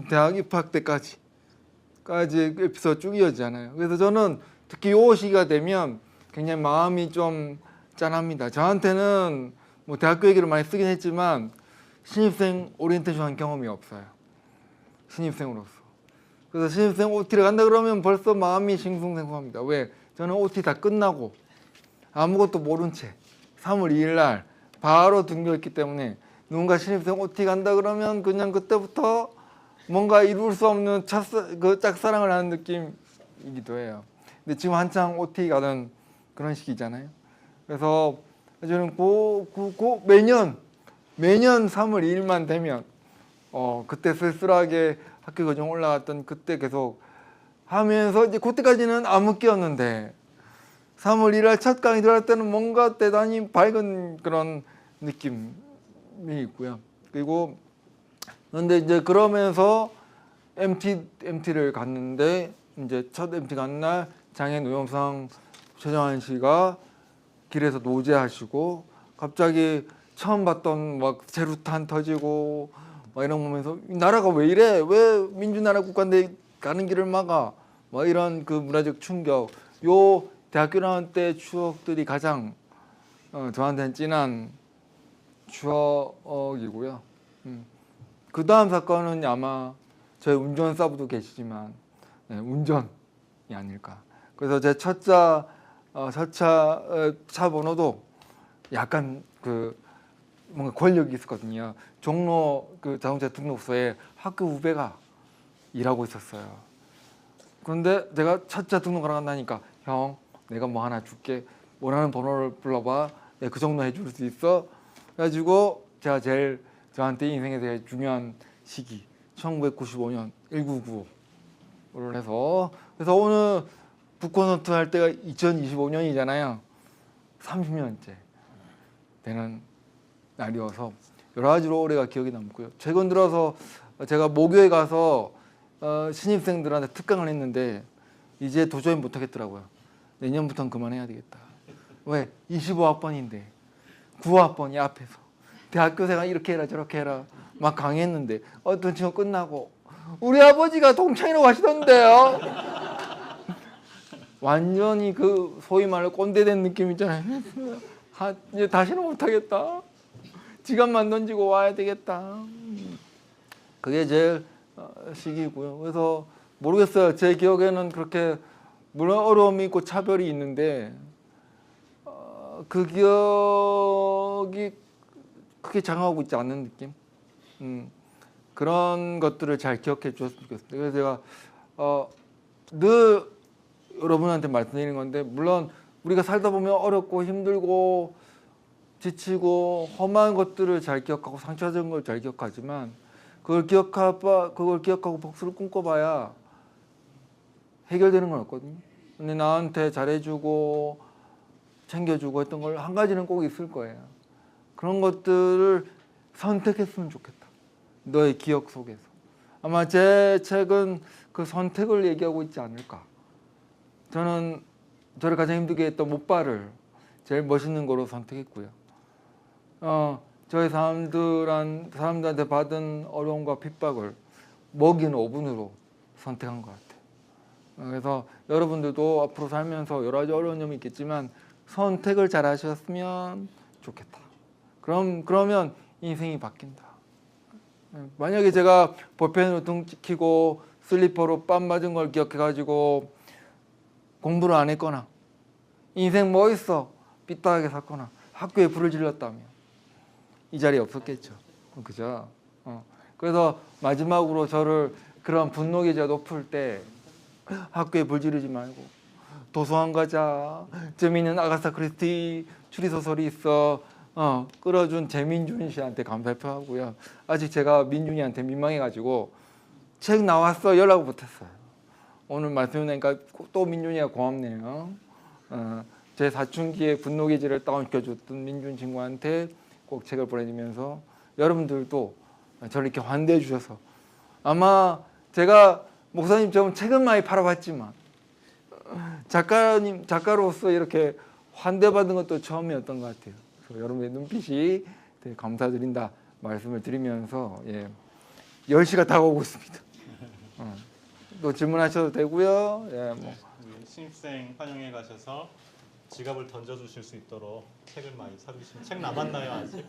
대학 입학 때까지 에피소드 쭉 이어지잖아요. 그래서 저는 특히 이 시기가 되면 굉장히 마음이 좀 짠합니다. 저한테는 뭐 대학교 얘기를 많이 쓰긴 했지만 신입생 오리엔테이션 한 경험이 없어요. 신입생으로서. 그래서 신입생 OT를 간다 그러면 벌써 마음이 싱숭생숭합니다. 왜? 저는 OT 다 끝나고 아무것도 모른 채 3월 2일 날 바로 등교했기 때문에 누군가 신입생 OT 간다 그러면 그냥 그때부터 뭔가 이룰 수 없는 짝사랑을 하는 느낌이기도 해요. 근데 지금 한창 OT 가는 그런 시기잖아요. 그래서 저는 매년 3월 2일만 되면 그때 쓸쓸하게 학교 교정 올라갔던 그때 계속 하면서 이제 그때까지는 암흑기였는데 3월 1일 첫 강의 들어갈 때는 뭔가 대단히 밝은 그런 느낌이 있고요. 그리고 근데 이제 그러면서 MT를 갔는데 이제 첫 MT 간 날 장애 노영상 최정환 씨가 길에서 노제하시고 갑자기 처음 봤던 막 제루탄 터지고 막 이런 거 보면서 이 나라가 왜 이래? 왜 민주나라 국가인데 가는 길을 막아? 막 이런 그 문화적 충격. 요 대학교 나올 때 추억들이 가장 저한테는 진한 추억이고요. 그 다음 사건은 아마 저희 운전사부도 계시지만 운전이 아닐까. 그래서 제 차 번호도 약간 그 뭔가 권력이 있었거든요. 종로 그 자동차 등록소에 학교 후배가 일하고 있었어요. 그런데 제가 첫 차 등록하러 간다니까 형 내가 뭐 하나 줄게 원하는 번호를 불러봐 그 정도 해줄 수 있어. 그래가지고 제가 제일 저한테 인생에 대해 중요한 시기 1995년 1995를 해서 그래서 오늘 북콘서트 할 때가 2025년이잖아요. 30년째 되는 날이어서 여러 가지로 올해가 기억이 남고요. 최근 들어서 제가 모교에 가서 신입생들한테 특강을 했는데 이제 도저히 못하겠더라고요. 내년부터는 그만해야 되겠다. 왜? 25학번인데 9학번이 앞에서 대학교 생활 이렇게 해라 저렇게 해라 막 강의했는데 어떤 친구 끝나고 우리 아버지가 동창이라고 하시던데요. 완전히 그 소위 말로 꼰대된 느낌 있잖아요. 이제 다시는 못하겠다. 지갑만 던지고 와야 되겠다. 그게 제일 시기고요. 그래서 모르겠어요. 제 기억에는 그렇게 물론 어려움이 있고 차별이 있는데 그 기억이 크게 장하고 있지 않는 느낌. 그런 것들을 잘 기억해 주셨으면 좋겠습니다. 그래서 제가 늘 여러분한테 말씀드리는 건데 물론 우리가 살다 보면 어렵고 힘들고 지치고 험한 것들을 잘 기억하고 상처적인 걸 잘 기억하지만 그걸 기억하고 복수를 꿈꿔봐야 해결되는 건 없거든요. 근데 나한테 잘해주고 챙겨주고 했던 걸 한 가지는 꼭 있을 거예요. 그런 것들을 선택했으면 좋겠다. 너의 기억 속에서. 아마 제 책은 그 선택을 얘기하고 있지 않을까. 저는 저를 가장 힘들게 했던 못발을 제일 멋있는 거로 선택했고요. 저희 사람들한테 받은 어려움과 핍박을 먹이는 오븐으로 선택한 것 같아요. 그래서 여러분들도 앞으로 살면서 여러 가지 어려운 점이 있겠지만 선택을 잘 하셨으면 좋겠다. 그러면 인생이 바뀐다. 만약에 제가 볼펜으로 등 찍히고 슬리퍼로 뺨 맞은 걸 기억해가지고 공부를 안 했거나 인생 뭐 있어 삐딱하게 샀거나 학교에 불을 질렀다면 이 자리에 없었겠죠. 그죠? 그래서 마지막으로 저를 그런 분노기제가 높을 때 학교에 불 지르지 말고 도서관 가자. 재미있는 아가사 크리스티 추리소설이 있어. 끌어준 재민준 씨한테 감사 표하고요. 아직 제가 민준이한테 민망해가지고 책 나왔어 연락을 못했어요. 오늘 말씀드리니까 또 민준이가 고맙네요. 제 사춘기에 분노기제를 다운시켜줬던 민준 친구한테 꼭 책을 보내주면서 여러분들도 저를 이렇게 환대해 주셔서 아마 제가 목사님처럼 책은 많이 팔아봤지만 작가로서 이렇게 환대받은 것도 처음이었던 것 같아요. 그래서 여러분의 눈빛이 되게 감사드린다 말씀을 드리면서 10시가 다가오고 있습니다. 또 질문하셔도 되고요. 우리 신입생 환영회 가셔서 지갑을 던져주실 수 있도록 책을 많이 사주시면 책 남았나요 아직?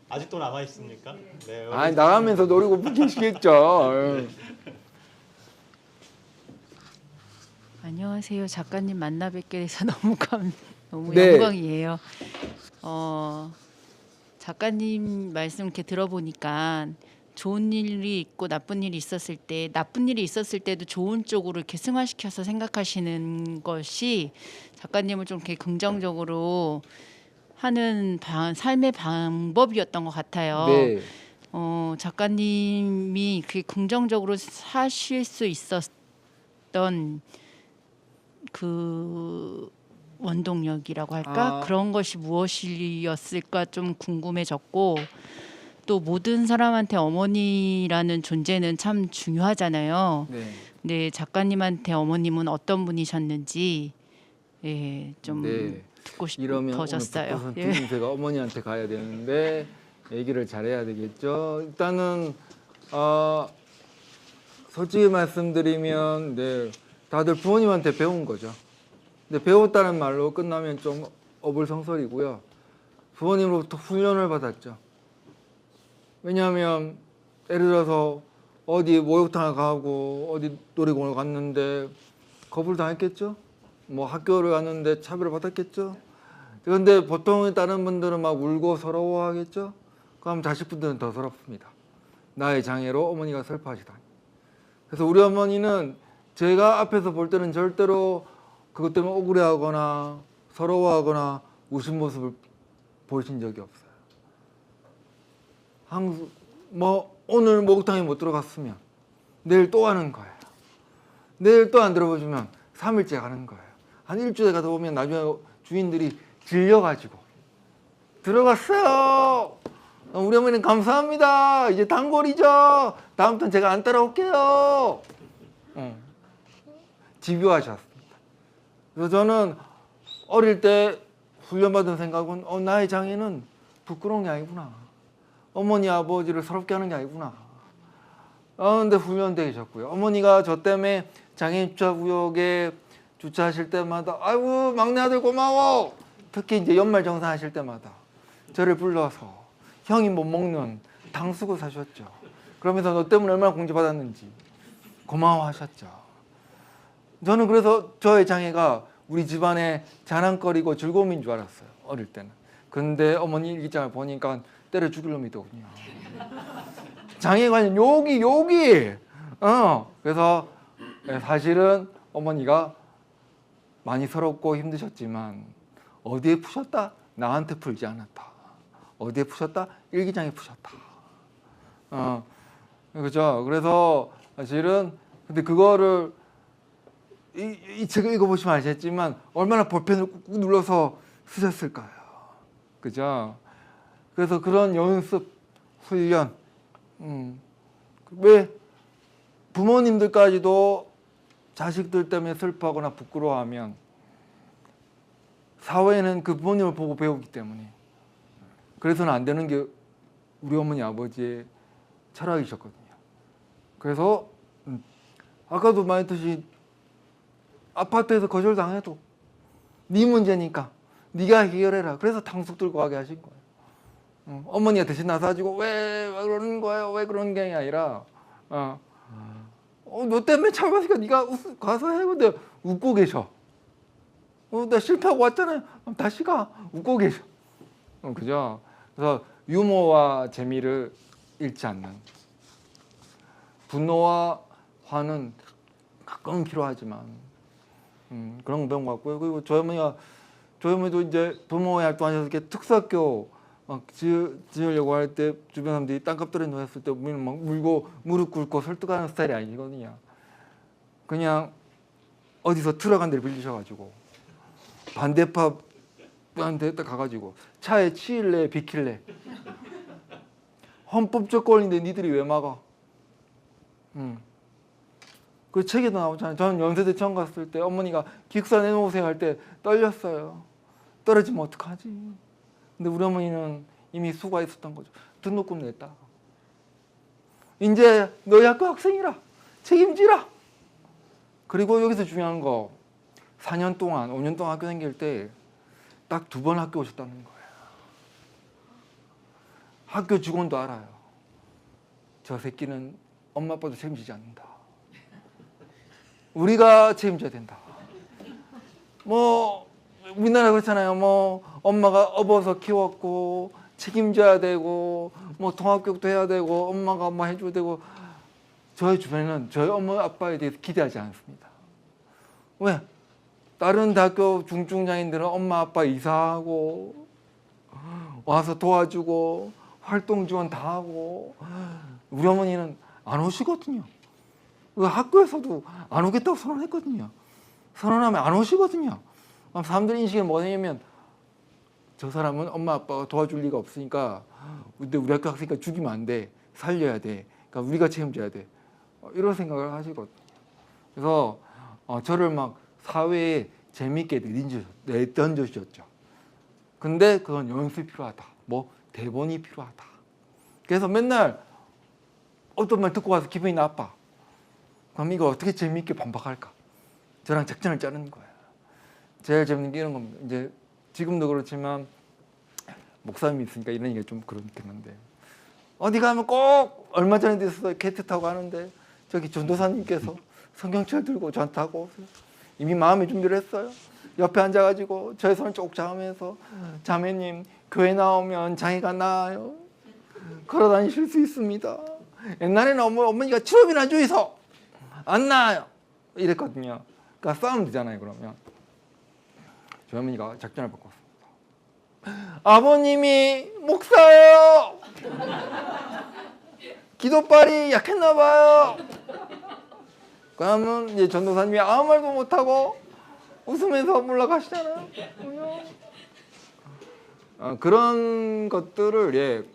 아직도 남아 있습니까? 네. 아니 나가면서 노리고 붙이시겠죠. 안녕하세요. 작가님 만나 뵙게 돼서 너무 네. 영광이에요. 작가님 말씀 이렇게 들어보니까 좋은 일이 있고 나쁜 일이 있었을 때 나쁜 일이 있었을 때도 좋은 쪽으로 이렇게 승화시켜서 생각하시는 것이 작가님을 좀 이렇게 긍정적으로 하는 삶의 방법이었던 것 같아요. 네. 작가님이 그 긍정적으로 사실 수 있었던 그 원동력이라고 할까? 그런 것이 무엇이었을까 좀 궁금해졌고 또 모든 사람한테 어머니라는 존재는 참 중요하잖아요. 네. 근데 작가님한테 어머님은 어떤 분이셨는지 좀 네. 듣고 이러면 싶어졌어요. 오늘 듣고선 제가 어머니한테 가야 되는데 얘기를 잘해야 되겠죠. 일단은 솔직히 말씀드리면 다들 부모님한테 배운 거죠. 근데 배웠다는 말로 끝나면 좀 어불성설이고요. 부모님으로부터 훈련을 받았죠. 왜냐하면 예를 들어서 어디 목욕탕을 가고 어디 놀이공원을 갔는데 겁을 당했겠죠. 뭐 학교를 갔는데 차별을 받았겠죠. 그런데 보통 다른 분들은 막 울고 서러워하겠죠. 그럼 자식분들은 더 서럽습니다. 나의 장애로 어머니가 슬퍼하시다니. 그래서 우리 어머니는 제가 앞에서 볼 때는 절대로 그것 때문에 억울해하거나 서러워하거나 우신 모습을 보신 적이 없어요. 항상 뭐 오늘 목욕탕에 못 들어갔으면 내일 또 하는 거예요. 내일 또 안 들어보시면 3일째 가는 거예요. 한 일주일 가다 보면 나중에 주인들이 질려가지고 들어갔어요. 우리 어머니는 감사합니다. 이제 단골이죠. 다음부터는 제가 안 따라올게요. 집요하셨습니다. 그래서 저는 어릴 때 훈련받은 생각은 나의 장애는 부끄러운 게 아니구나. 어머니 아버지를 서럽게 하는 게 아니구나. 근데 훈련되셨고요. 어머니가 저 때문에 장애인 주차구역에 주차하실 때마다 아이고 막내 아들 고마워. 특히 이제 연말 정산하실 때마다 저를 불러서 형이 못 먹는 탕수육 사셨죠. 그러면서 너 때문에 얼마나 공지받았는지 고마워하셨죠. 저는 그래서 저의 장애가 우리 집안의 자랑거리고 즐거움인 줄 알았어요. 어릴 때는. 근데 어머니 일기장을 보니까 때려 죽일 놈이더군요. 장애관은 여기. 그래서 사실은 어머니가 많이 서럽고 힘드셨지만 어디에 푸셨다? 나한테 풀지 않았다. 어디에 푸셨다? 일기장에 푸셨다. 그렇죠. 그래서 사실은 근데 그거를 이 책을 읽어보시면 아시겠지만 얼마나 볼펜을 꾹꾹 눌러서 쓰셨을까요? 그죠? 그래서 그런 연습, 훈련, 왜 부모님들까지도 자식들 때문에 슬퍼하거나 부끄러워하면 사회는 그 부모님을 보고 배우기 때문에 그래서는 안 되는 게 우리 어머니 아버지의 철학이셨거든요. 그래서 아까도 말했듯이 아파트에서 거절당해도 네 문제니까 네가 해결해라. 그래서 탕수육 들고 가게 하신 거예요. 어머니가 대신 나서가지고 왜 그러는 거예요? 왜 그런 게 아니라 너 때문에 참았으니까 네가 가서 해. 근데 웃고 계셔. 나 실패하고 왔잖아요. 다시 가. 웃고 계셔. 그죠? 그래서 유머와 재미를 잃지 않는. 분노와 화는 가끔은 필요하지만 그런 거 배운 것 같고요. 그리고 저희 어머니도 이제 부모 활동하셔서 이렇게 특수학교 막 지으려고 할 때 주변 사람들이 땅값 떨어진다고 했을 때 우리는 막 물고 무릎 꿇고 설득하는 스타일이 아니거든요. 그냥 어디서 트럭 한 대를 빌리셔가지고 반대파한테 딱 가가지고 차에 치일래 비킬래 헌법적 권리인데 니들이 왜 막아? 그 책에도 나오잖아요. 저는 연세대 처음 갔을 때 어머니가 기숙사 내놓으세요 할 때 떨렸어요. 떨어지면 어떡하지? 근데 우리 어머니는 이미 수고가 있었던 거죠. 등록금 냈다. 이제 너희 학교 학생이라 책임지라. 그리고 여기서 중요한 거 4년 동안 5년 동안 학교 다닐 때 딱 2번 학교 오셨다는 거예요. 학교 직원도 알아요. 저 새끼는 엄마 아빠도 책임지지 않는다. 우리가 책임져야 된다. 뭐 우리나라 그렇잖아요. 뭐 엄마가 업어서 키웠고 책임져야 되고 뭐 통합교육도 해야 되고 엄마가 뭐 해줘야 되고 저희 주변에는 저희 엄마 아빠에 대해서 기대하지 않습니다. 왜? 다른 대학교 중증장애인들은 엄마 아빠 이사하고 와서 도와주고 활동 지원 다 하고 우리 어머니는 안 오시거든요. 학교에서도 안 오겠다고 선언했거든요. 선언하면 안 오시거든요. 사람들 인식이 뭐냐면 저 사람은 엄마 아빠가 도와줄 리가 없으니까 근데 우리 학교 학생이니까 죽이면 안 돼. 살려야 돼. 그러니까 우리가 책임져야 돼. 이런 생각을 하시거든요. 그래서 저를 막 사회에 재미있게 내던져주셨죠. 근데 그건 연습이 필요하다. 뭐 대본이 필요하다. 그래서 맨날 어떤 말 듣고 와서 기분이 나빠. 그럼 이거 어떻게 재미있게 반박할까? 저랑 작전을 짜는 거예요. 제일 재밌는 게 이런 겁니다. 이제 지금도 그렇지만 목사님이 있으니까 이런 얘기가 좀 그렇긴 한데 어디 가면 꼭 얼마 전에도 있었어요. 캐트 타고 가는데 저기 전도사님께서 성경책 들고 저한테 하고 오세요. 이미 마음의 준비를 했어요. 옆에 앉아가지고 저의 손을 쭉 잡으면서 자매님 교회 나오면 장애가 나아요. 걸어 다니실 수 있습니다. 옛날에는 어머니가 치료비나 주이소 안 나아요. 이랬거든요. 그러니까 싸우면 되잖아요. 그러면 저희 어머니가 작전을 바꿨습니다. 아버님이 목사예요. 기도빨이 약했나 봐요. 그러면 이제 전도사님이 아무 말도 못하고 웃으면서 물러가시잖아요. 그런 것들을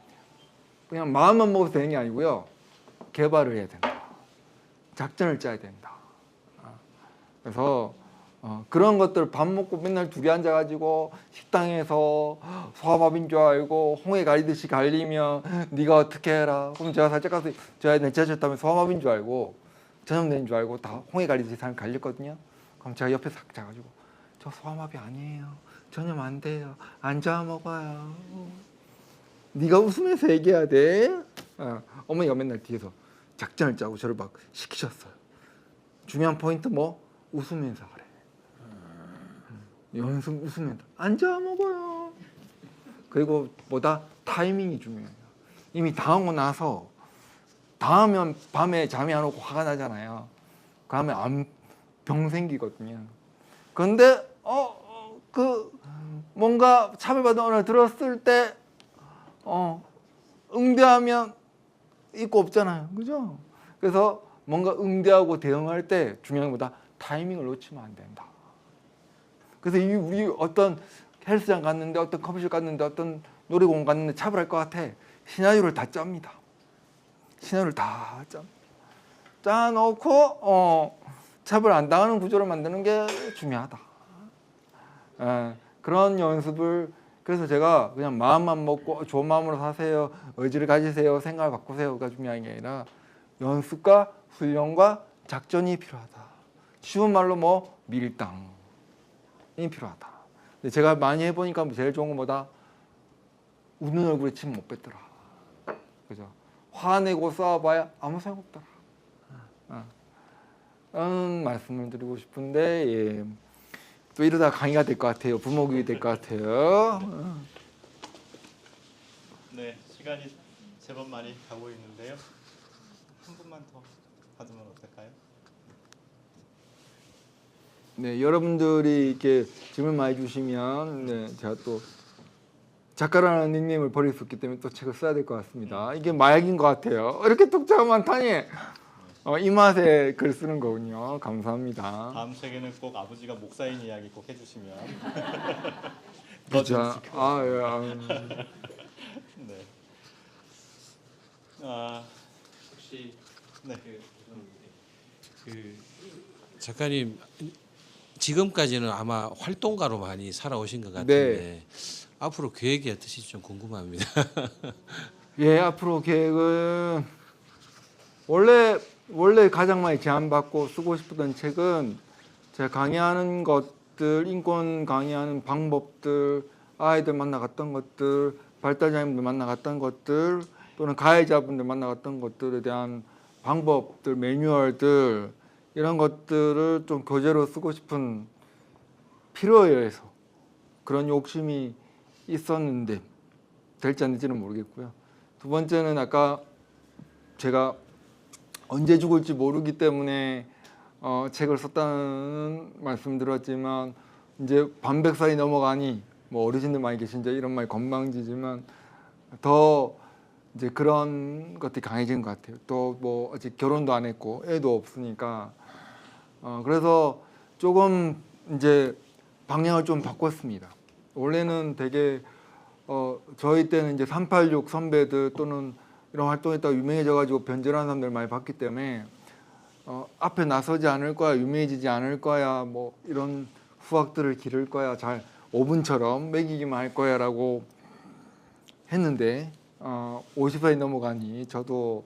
그냥 마음만 먹어서 되는 게 아니고요. 개발을 해야 된다. 작전을 짜야 된다. 그래서 그런 것들 밥 먹고 맨날 둘이 앉아가지고 식당에서 소화밥인 줄 알고 홍해 가리듯이 갈리면 네가 어떻게 해라. 그럼 제가 살짝 가서 제가 내차셨다면 소화밥인 줄 알고 저녁 줄 알고 다 홍해 가리듯이 사람 갈렸거든요. 그럼 제가 옆에 싹 자가지고 저 소화밥이 아니에요. 전혀 안 돼요. 앉아 먹어요. 네가 웃으면서 얘기해야 돼. 어머니가 맨날 뒤에서 작전을 짜고 저를 막 시키셨어요. 중요한 포인트 뭐? 웃으면서 그래. 연습 웃으면서 앉아 먹어요. 그리고 뭐다 타이밍이 중요해요. 이미 당하고 나서 당하면 밤에 잠이 안 오고 화가 나잖아요. 그러면 병 생기거든요. 그런데 뭔가 차별받은 언어를 들었을 때 응대하면 있고 없잖아요. 그죠? 그래서 뭔가 응대하고 대응할 때 중요한 것보다 타이밍을 놓치면 안 된다. 그래서 우리 어떤 헬스장 갔는데 어떤 커피숍 갔는데 어떤 놀이공원 갔는데 차별할 것 같아. 시나리오를 다 짭니다. 시나리오를 다 짜놓고 차별 안 당하는 구조를 만드는 게 중요하다. 그런 연습을 그래서 제가 그냥 마음만 먹고 좋은 마음으로 사세요. 의지를 가지세요. 생각을 바꾸세요가 중요한 게 아니라 연습과 훈련과 작전이 필요하다. 쉬운 말로 뭐 밀당이 필요하다. 근데 제가 많이 해보니까 제일 좋은 건 뭐다? 웃는 얼굴에 침 못 뱉더라. 그죠? 화내고 싸워봐야 아무 소용 없더라. 그런 말씀을 드리고 싶은데 또 이러다 강의가 될 것 같아요. 부목이 될 것 같아요. 네, 시간이 제법 많이 가고 있는데요. 한 분만 더 받으면 어떨까요? 네, 여러분들이 이렇게 질문 많이 주시면 제가 또 작가라는 닉네임을 버릴 수 없기 때문에 또 책을 써야 될 것 같습니다. 이게 마약인 것 같아요. 이렇게 독자가 많다니 이 맛에 글 쓰는 거군요. 감사합니다. 다음 책에는 꼭 아버지가 목사인 이야기 꼭 해주시면 그죠? 네. 혹시 네. 그 작가님 지금까지는 아마 활동가로 많이 살아오신 것 같은데 앞으로 계획이 어떠실지 좀 궁금합니다. 앞으로 계획은 원래 가장 많이 제안받고 쓰고 싶었던 책은 제가 강의하는 것들, 인권 강의하는 방법들, 아이들 만나갔던 것들, 발달장애인들 만나갔던 것들, 또는 가해자분들 만나갔던 것들에 대한 방법들, 매뉴얼들 이런 것들을 좀 교재로 쓰고 싶은 필요에 의해서 그런 욕심이 있었는데 될지 안 될지는 모르겠고요. 두 번째는 아까 제가 언제 죽을지 모르기 때문에 책을 썼다는 말씀 들었지만 이제 반백살이 넘어가니 뭐 어르신들 많이 계신데 이런 말 건방지지만 더 이제 그런 것들이 강해진 것 같아요. 또 뭐 아직 결혼도 안 했고 애도 없으니까 그래서 조금 이제 방향을 좀 바꿨습니다. 원래는 되게 저희 때는 이제 386 선배들 또는 이런 활동했다가 유명해져가지고 변절하는 사람들 많이 봤기 때문에 앞에 나서지 않을 거야, 유명해지지 않을 거야, 뭐 이런 후학들을 기를 거야, 잘 오븐처럼 먹이기만 할 거야라고 했는데 50살이 넘어가니 저도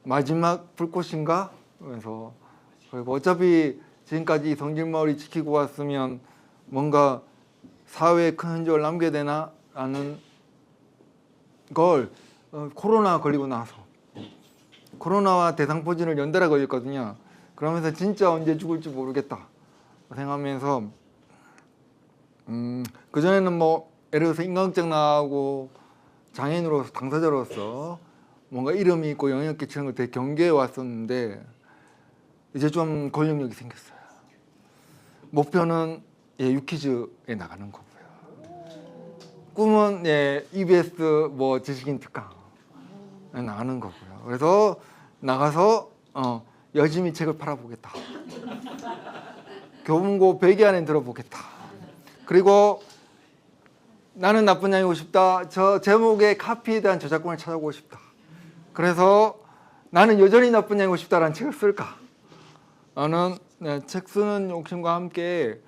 마지막 불꽃인가? 그래서 그리고 어차피 지금까지 성질머리 지키고 왔으면 뭔가 사회에 큰 흔적을 남겨야 되나 라는 걸 코로나 걸리고 나서 코로나와 대상포진을 연달아 걸렸거든요. 그러면서 진짜 언제 죽을지 모르겠다 생각하면서 그전에는 뭐 예를 들어서 인간극장 나가고 장애인으로서 당사자로서 뭔가 이름이 있고 영향력 끼치는 걸 되게 경계해 왔었는데 이제 좀 권력력이 생겼어요. 목표는 유퀴즈에 나가는 거고요. 꿈은 EBS 뭐 지식인 특강에 나가는 거고요. 그래서 나가서 열심히 책을 팔아보겠다. 교보문고 베개 안에 들어보겠다. 그리고 나는 나쁜 양이고 싶다. 저 제목의 카피에 대한 저작권을 찾아보고 싶다. 그래서 나는 여전히 나쁜 양이고 싶다라는 책을 쓸까? 나는 책 쓰는 욕심과 함께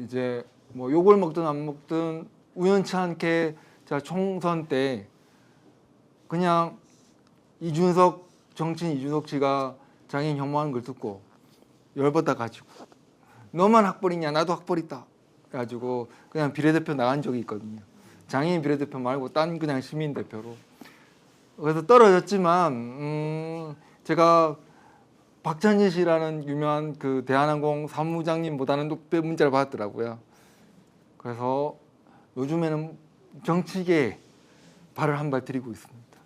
이제 뭐 욕을 먹든 안 먹든 우연치 않게 제가 총선 때 그냥 정치인 이준석 씨가 장애인 혐오하는 걸 듣고 열받아 가지고 너만 학벌이냐 나도 학벌 있다 그래가지고 그냥 비례대표 나간 적이 있거든요. 장애인 비례대표 말고 딴 그냥 시민 대표로. 그래서 떨어졌지만 제가 박찬진 씨라는 유명한 그 대한항공 사무장님보다는 높게 문자를 받았더라고요. 그래서 요즘에는 정치계에 발을 한 발 들이고 있습니다.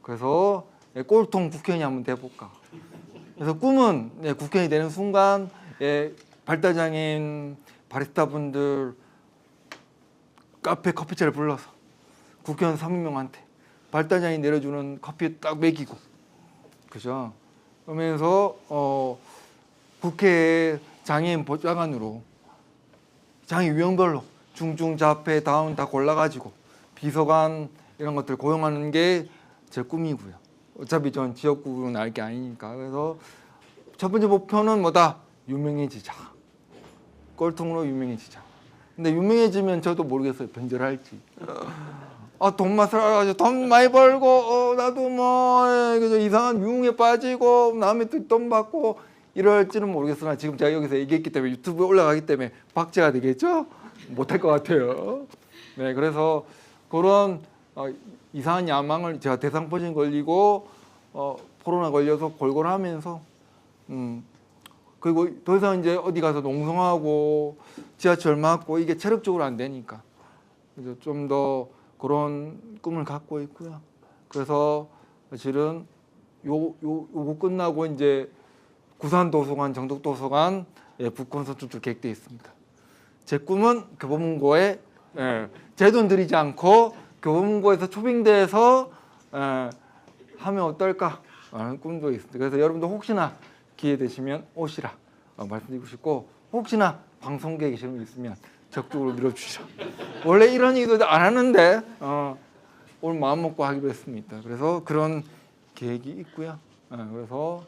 그래서 꼴통 국회의원이 한번 돼볼까. 그래서 꿈은 국회의원이 되는 순간 발달장애인 바리스타 분들 카페 커피차를 불러서 국회의원 300명한테 발달장애인 내려주는 커피 딱 먹이고, 그죠? 그러면서 국회 장애인 보좌관으로 장애 유형별로 중증, 자폐, 다운 다 골라가지고 비서관 이런 것들 고용하는 게 제 꿈이고요. 어차피 전 지역구로 나올 게 아니니까. 그래서 첫 번째 목표는 뭐다? 유명해지자. 꼴통으로 유명해지자. 근데 유명해지면 저도 모르겠어요. 변절할지. 돈 맛을 알아가지고 돈 많이 벌고 나도 뭐 이상한 유흥에 빠지고 남의 돈 받고 이럴지는 모르겠으나 지금 제가 여기서 얘기했기 때문에 유튜브에 올라가기 때문에 박제가 되겠죠? 못할 것 같아요. 네, 그래서 그런 이상한 야망을 제가 대상포진 걸리고 코로나 걸려서 골골하면서 그리고 더 이상 이제 어디 가서 농성하고 지하철 맞고 이게 체력적으로 안 되니까 그래서 좀 더 그런 꿈을 갖고 있고요. 그래서 사실은 요거 끝나고 이제 구산 도서관, 정덕 도서관 북콘 선출도 계획되어 있습니다. 제 꿈은 교보문고에 제 돈 들이지 않고 교보문고에서 초빙대에서 하면 어떨까 하는 꿈도 있습니다. 그래서 여러분도 혹시나 기회 되시면 오시라 말씀드리고 싶고 혹시나 방송 계획이 있으면 적극적으로 밀어주시죠. 원래 이런 얘기도 안 하는데 오늘 마음 먹고 하기로 했습니다. 그래서 그런 계획이 있고요. 그래서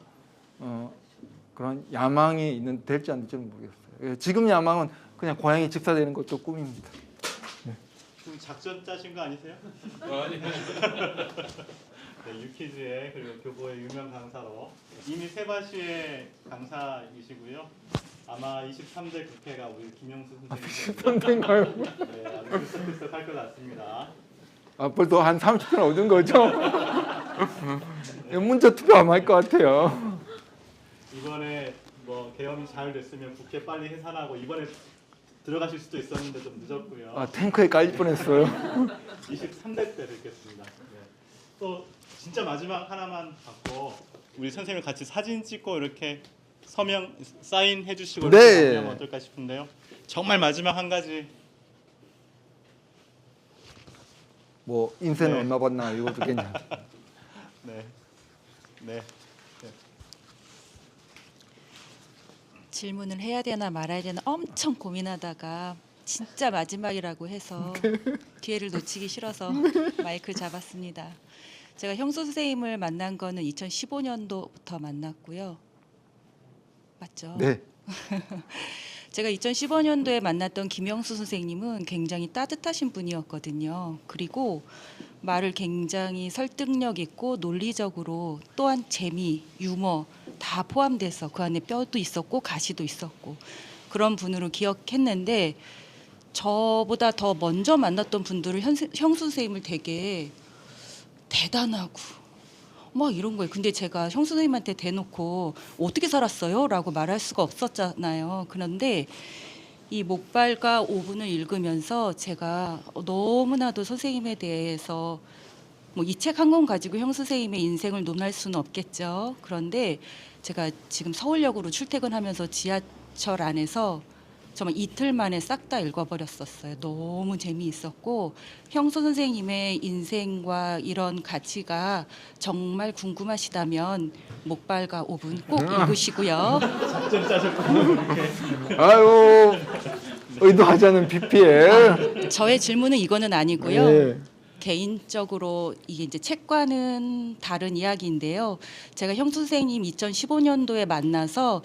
그런 야망이 될지 안 될지는 모르겠어요. 지금 야망은 그냥 고향이 직사되는 것도 꿈입니다. 지금 작전 짜신 거 아니세요? 아니. 네, 유퀴즈의 그리고 교보의 유명 강사로 이미 세바시의 강사이시고요. 아마 23대 국회가 우리 김영수 선생님 23대인가요? 네, 아주 들썩들썩 할 것 같습니다. 벌써 한 30분 얻은 거죠? 문자 투표 안 할 것 같아요. 이번에 뭐 계엄이 잘 됐으면 국회 빨리 해산하고 이번에 들어가실 수도 있었는데 좀 늦었고요. 탱크에 깔릴 뻔했어요. 23대 때 뵙겠습니다. 네. 또 진짜 마지막 하나만 받고 우리 선생님 같이 사진 찍고 이렇게 서명 사인해 주시고 네. 이렇게 하면 어떨까 싶은데요. 정말 마지막 한 가지. 뭐 인쇄는 네. 얼마 받나 이것도 괜찮아. 네. 네. 질문을 해야 되나 말아야 되나 엄청 고민하다가 진짜 마지막이라고 해서 기회를 놓치기 싫어서 마이크를 잡았습니다. 제가 형수 선생님을 만난 거는 2015년도부터 만났고요. 맞죠? 네. 제가 2015년도에 만났던 김영수 선생님은 굉장히 따뜻하신 분이었거든요. 그리고 말을 굉장히 설득력 있고 논리적으로 또한 재미, 유머 다 포함돼서 그 안에 뼈도 있었고 가시도 있었고 그런 분으로 기억했는데 저보다 더 먼저 만났던 분들은 형수 선생님을 되게 대단하고 막 이런 거예요. 근데 제가 형수 선생님한테 대놓고 어떻게 살았어요? 라고 말할 수가 없었잖아요. 그런데 이 목발과 5분을 읽으면서 제가 너무나도 선생님에 대해서 뭐 이 책 한 권 가지고 형 선생님의 인생을 논할 수는 없겠죠. 그런데 제가 지금 서울역으로 출퇴근하면서 지하철 안에서 정말 이틀 만에 싹 다 읽어버렸었어요. 너무 재미있었고 형수 선생님의 인생과 이런 가치가 정말 궁금하시다면 목발과 5분 꼭 읽으시고요. 아유 의도하지 않은 PPL. 저의 질문은 이거는 아니고요. 예. 개인적으로 이게 이제 책과는 다른 이야기인데요. 제가 형수 선생님 2015년도에 만나서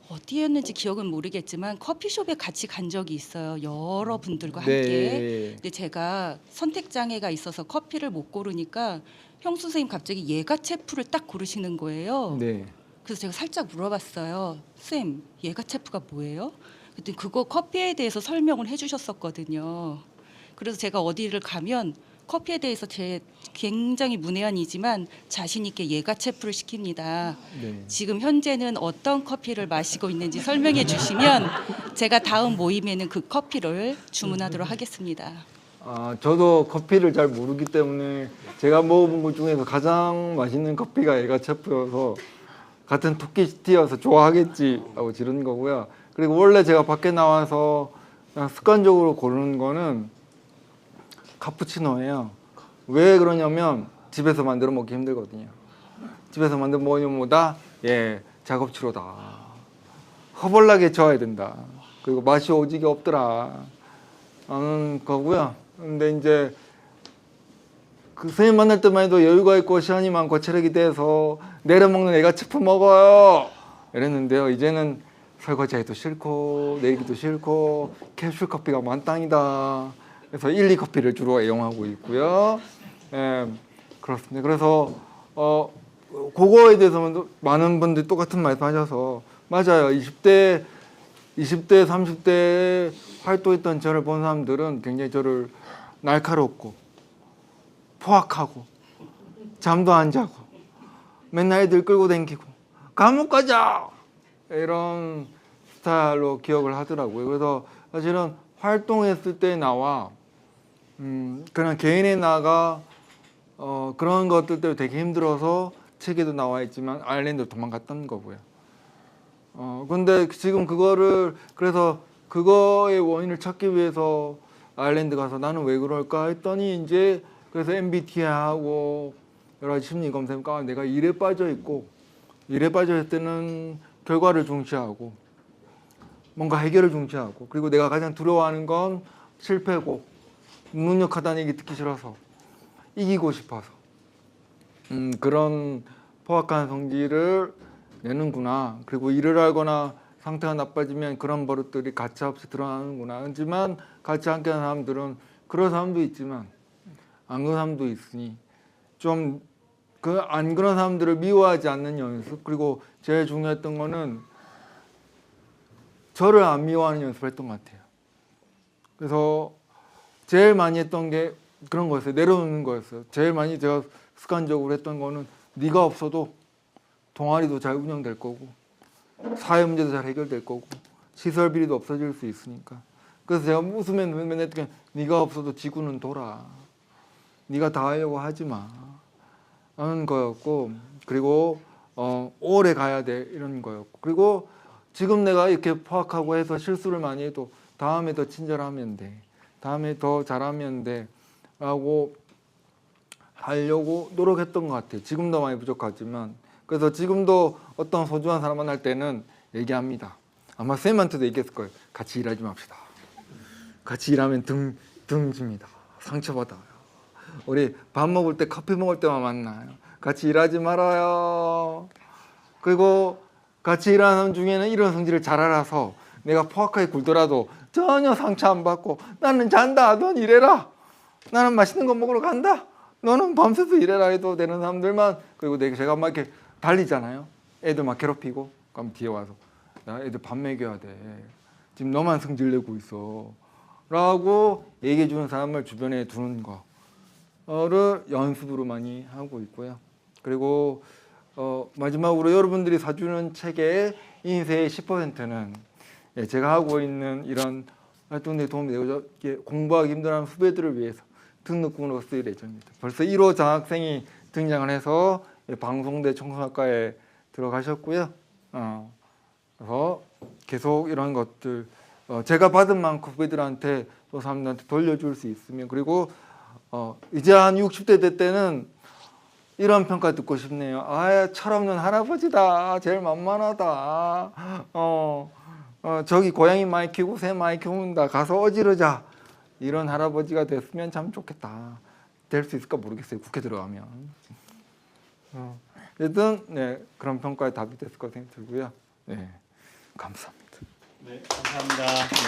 어디였는지 기억은 모르겠지만 커피숍에 같이 간 적이 있어요. 여러 분들과 함께. 네. 근데 제가 선택 장애가 있어서 커피를 못 고르니까 형수 선생님 갑자기 예가체프를 딱 고르시는 거예요. 네. 그래서 제가 살짝 물어봤어요. 쌤, 예가체프가 뭐예요? 그랬더니 그거 커피에 대해서 설명을 해주셨었거든요. 그래서 제가 어디를 가면 커피에 대해서 제 굉장히 문외한이지만 자신 있게 예가체프를 시킵니다. 네. 지금 현재는 어떤 커피를 마시고 있는지 설명해 주시면 제가 다음 모임에는 그 커피를 주문하도록 하겠습니다. 아, 저도 커피를 잘 모르기 때문에 제가 먹어본 것 중에서 가장 맛있는 커피가 에가체프여서 같은 토끼시티여서 좋아하겠지 하고 지른 거고요. 그리고 원래 제가 밖에 나와서 그냥 습관적으로 고르는 거는 카푸치노예요. 왜 그러냐면 집에서 만들어 먹기 힘들거든요. 집에서 만들어 먹으면 뭐다? 예, 작업치료다. 허벌나게 저어야 된다. 그리고 맛이 오지게 없더라. 하는 거고요. 근데 이제 그 선생님 만날 때만 해도 여유가 있고 시간이 많고 체력이 돼서 내려먹는 에가체프 먹어요 이랬는데요. 이제는 설거지하기도 싫고 내리기도 싫고 캡슐 커피가 만땅이다. 그래서 1, 2커피를 주로 애용하고 있고요. 예, 그렇습니다. 그래서 그거에 대해서 많은 분들이 똑같은 말씀하셔서 맞아요. 20대, 30대 활동했던 저를 본 사람들은 굉장히 저를 날카롭고 포악하고 잠도 안 자고 맨날 애들 끌고 다니고 감옥 가자 이런 스타일로 기억을 하더라고요. 그래서 사실은 활동했을 때 나와 그냥 개인의 나가 그런 것들 때문에 되게 힘들어서 책에도 나와 있지만 아일랜드로 도망갔던 거고요. 근데 지금 그거를 그래서 그거의 원인을 찾기 위해서 아일랜드 가서 나는 왜 그럴까 했더니 이제 그래서 MBTI하고 여러 가지 심리 검사니까 내가 일에 빠져 있고 일에 빠져 있을 때는 결과를 중시하고 뭔가 해결을 중시하고 그리고 내가 가장 두려워하는 건 실패고 무능력하다는 얘기 듣기 싫어서 이기고 싶어서 그런 포악한 성질을 내는구나. 그리고 일을 하거나 상태가 나빠지면 그런 버릇들이 가차없이 드러나는구나. 하지만 같이 함께하는 사람들은 그런 사람도 있지만 안 그런 사람도 있으니 좀 그 안 그런 사람들을 미워하지 않는 연습. 그리고 제일 중요했던 거는 저를 안 미워하는 연습을 했던 것 같아요. 그래서 제일 많이 했던 게 그런 거였어요. 내려놓는 거였어요. 제일 많이 제가 습관적으로 했던 거는 네가 없어도 동아리도 잘 운영될 거고 사회 문제도 잘 해결될 거고 시설 비리도 없어질 수 있으니까. 그래서 제가 웃으면 맨날 했던 게 네가 없어도 지구는 돌아. 네가 다 하려고 하지 마. 하는 거였고 그리고 오래 가야 돼 이런 거였고 그리고 지금 내가 이렇게 포악하고 해서 실수를 많이 해도 다음에 더 친절하면 돼. 다음에 더 잘하면 돼. 라고 하려고 노력했던 것 같아요. 지금도 많이 부족하지만. 그래서 지금도 어떤 소중한 사람 만날 때는 얘기합니다. 아마 쌤한테도 얘기했을 거예요. 같이 일하지 맙시다. 같이 일하면 등 집니다. 상처받아요. 우리 밥 먹을 때 커피 먹을 때만 만나요. 같이 일하지 말아요. 그리고 같이 일하는 사람 중에는 이런 성질을 잘 알아서 내가 포악하게 굴더라도 전혀 상처 안 받고 나는 잔다. 넌 일해라. 나는 맛있는 거 먹으러 간다. 너는 밤새서 일해라 해도 되는 사람들만. 그리고 제가 막 이렇게 달리잖아요. 애들 막 괴롭히고 그럼 뒤에 와서 야 애들 밥 먹여야 돼. 지금 너만 성질 내고 있어. 라고 얘기해 주는 사람을 주변에 두는 거를 연습으로 많이 하고 있고요. 그리고 마지막으로 여러분들이 사주는 책의 인쇄의 10%는 제가 하고 있는 이런 활동에 도움이 되고 공부하기 힘들어하는 후배들을 위해서 등록금으로 쓰일 예정입니다. 벌써 1호 장학생이 등장을 해서 방송대 청소학과에 들어가셨고요. 그래서 계속 이런 것들 제가 받은 만큼 후배들한테 또 사람들한테 돌려줄 수 있으면, 그리고 이제 한 60대 될 때는 이런 평가 듣고 싶네요. 아, 철없는 할아버지다. 제일 만만하다. 저기 고양이 많이 키우고 새 많이 키운다. 가서 어지르자. 이런 할아버지가 됐으면 참 좋겠다. 될 수 있을까 모르겠어요. 국회 들어가면. 어쨌든 네, 그런 평가에 답이 됐을 것 생각이 들고요. 네, 감사합니다. 네, 감사합니다. 네.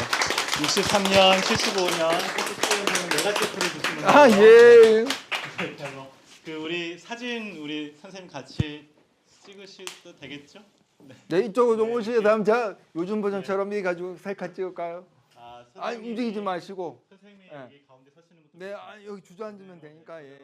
63년, 75년 호주는 메가제프를 주시는 거예요. 아, 예. 그래서 그 우리 사진 우리 선생님 같이 찍으셔도 되겠죠? 네, 이쪽으로 좀 오시죠. 다음 제가 요즘 버전처럼 이 가지고 셀카 찍을까요? 아, 아, 움직이지 마시고. 선생님이 네. 여기 가운데 서시는 것도 네, 여기 주저앉으면 되니까. 예.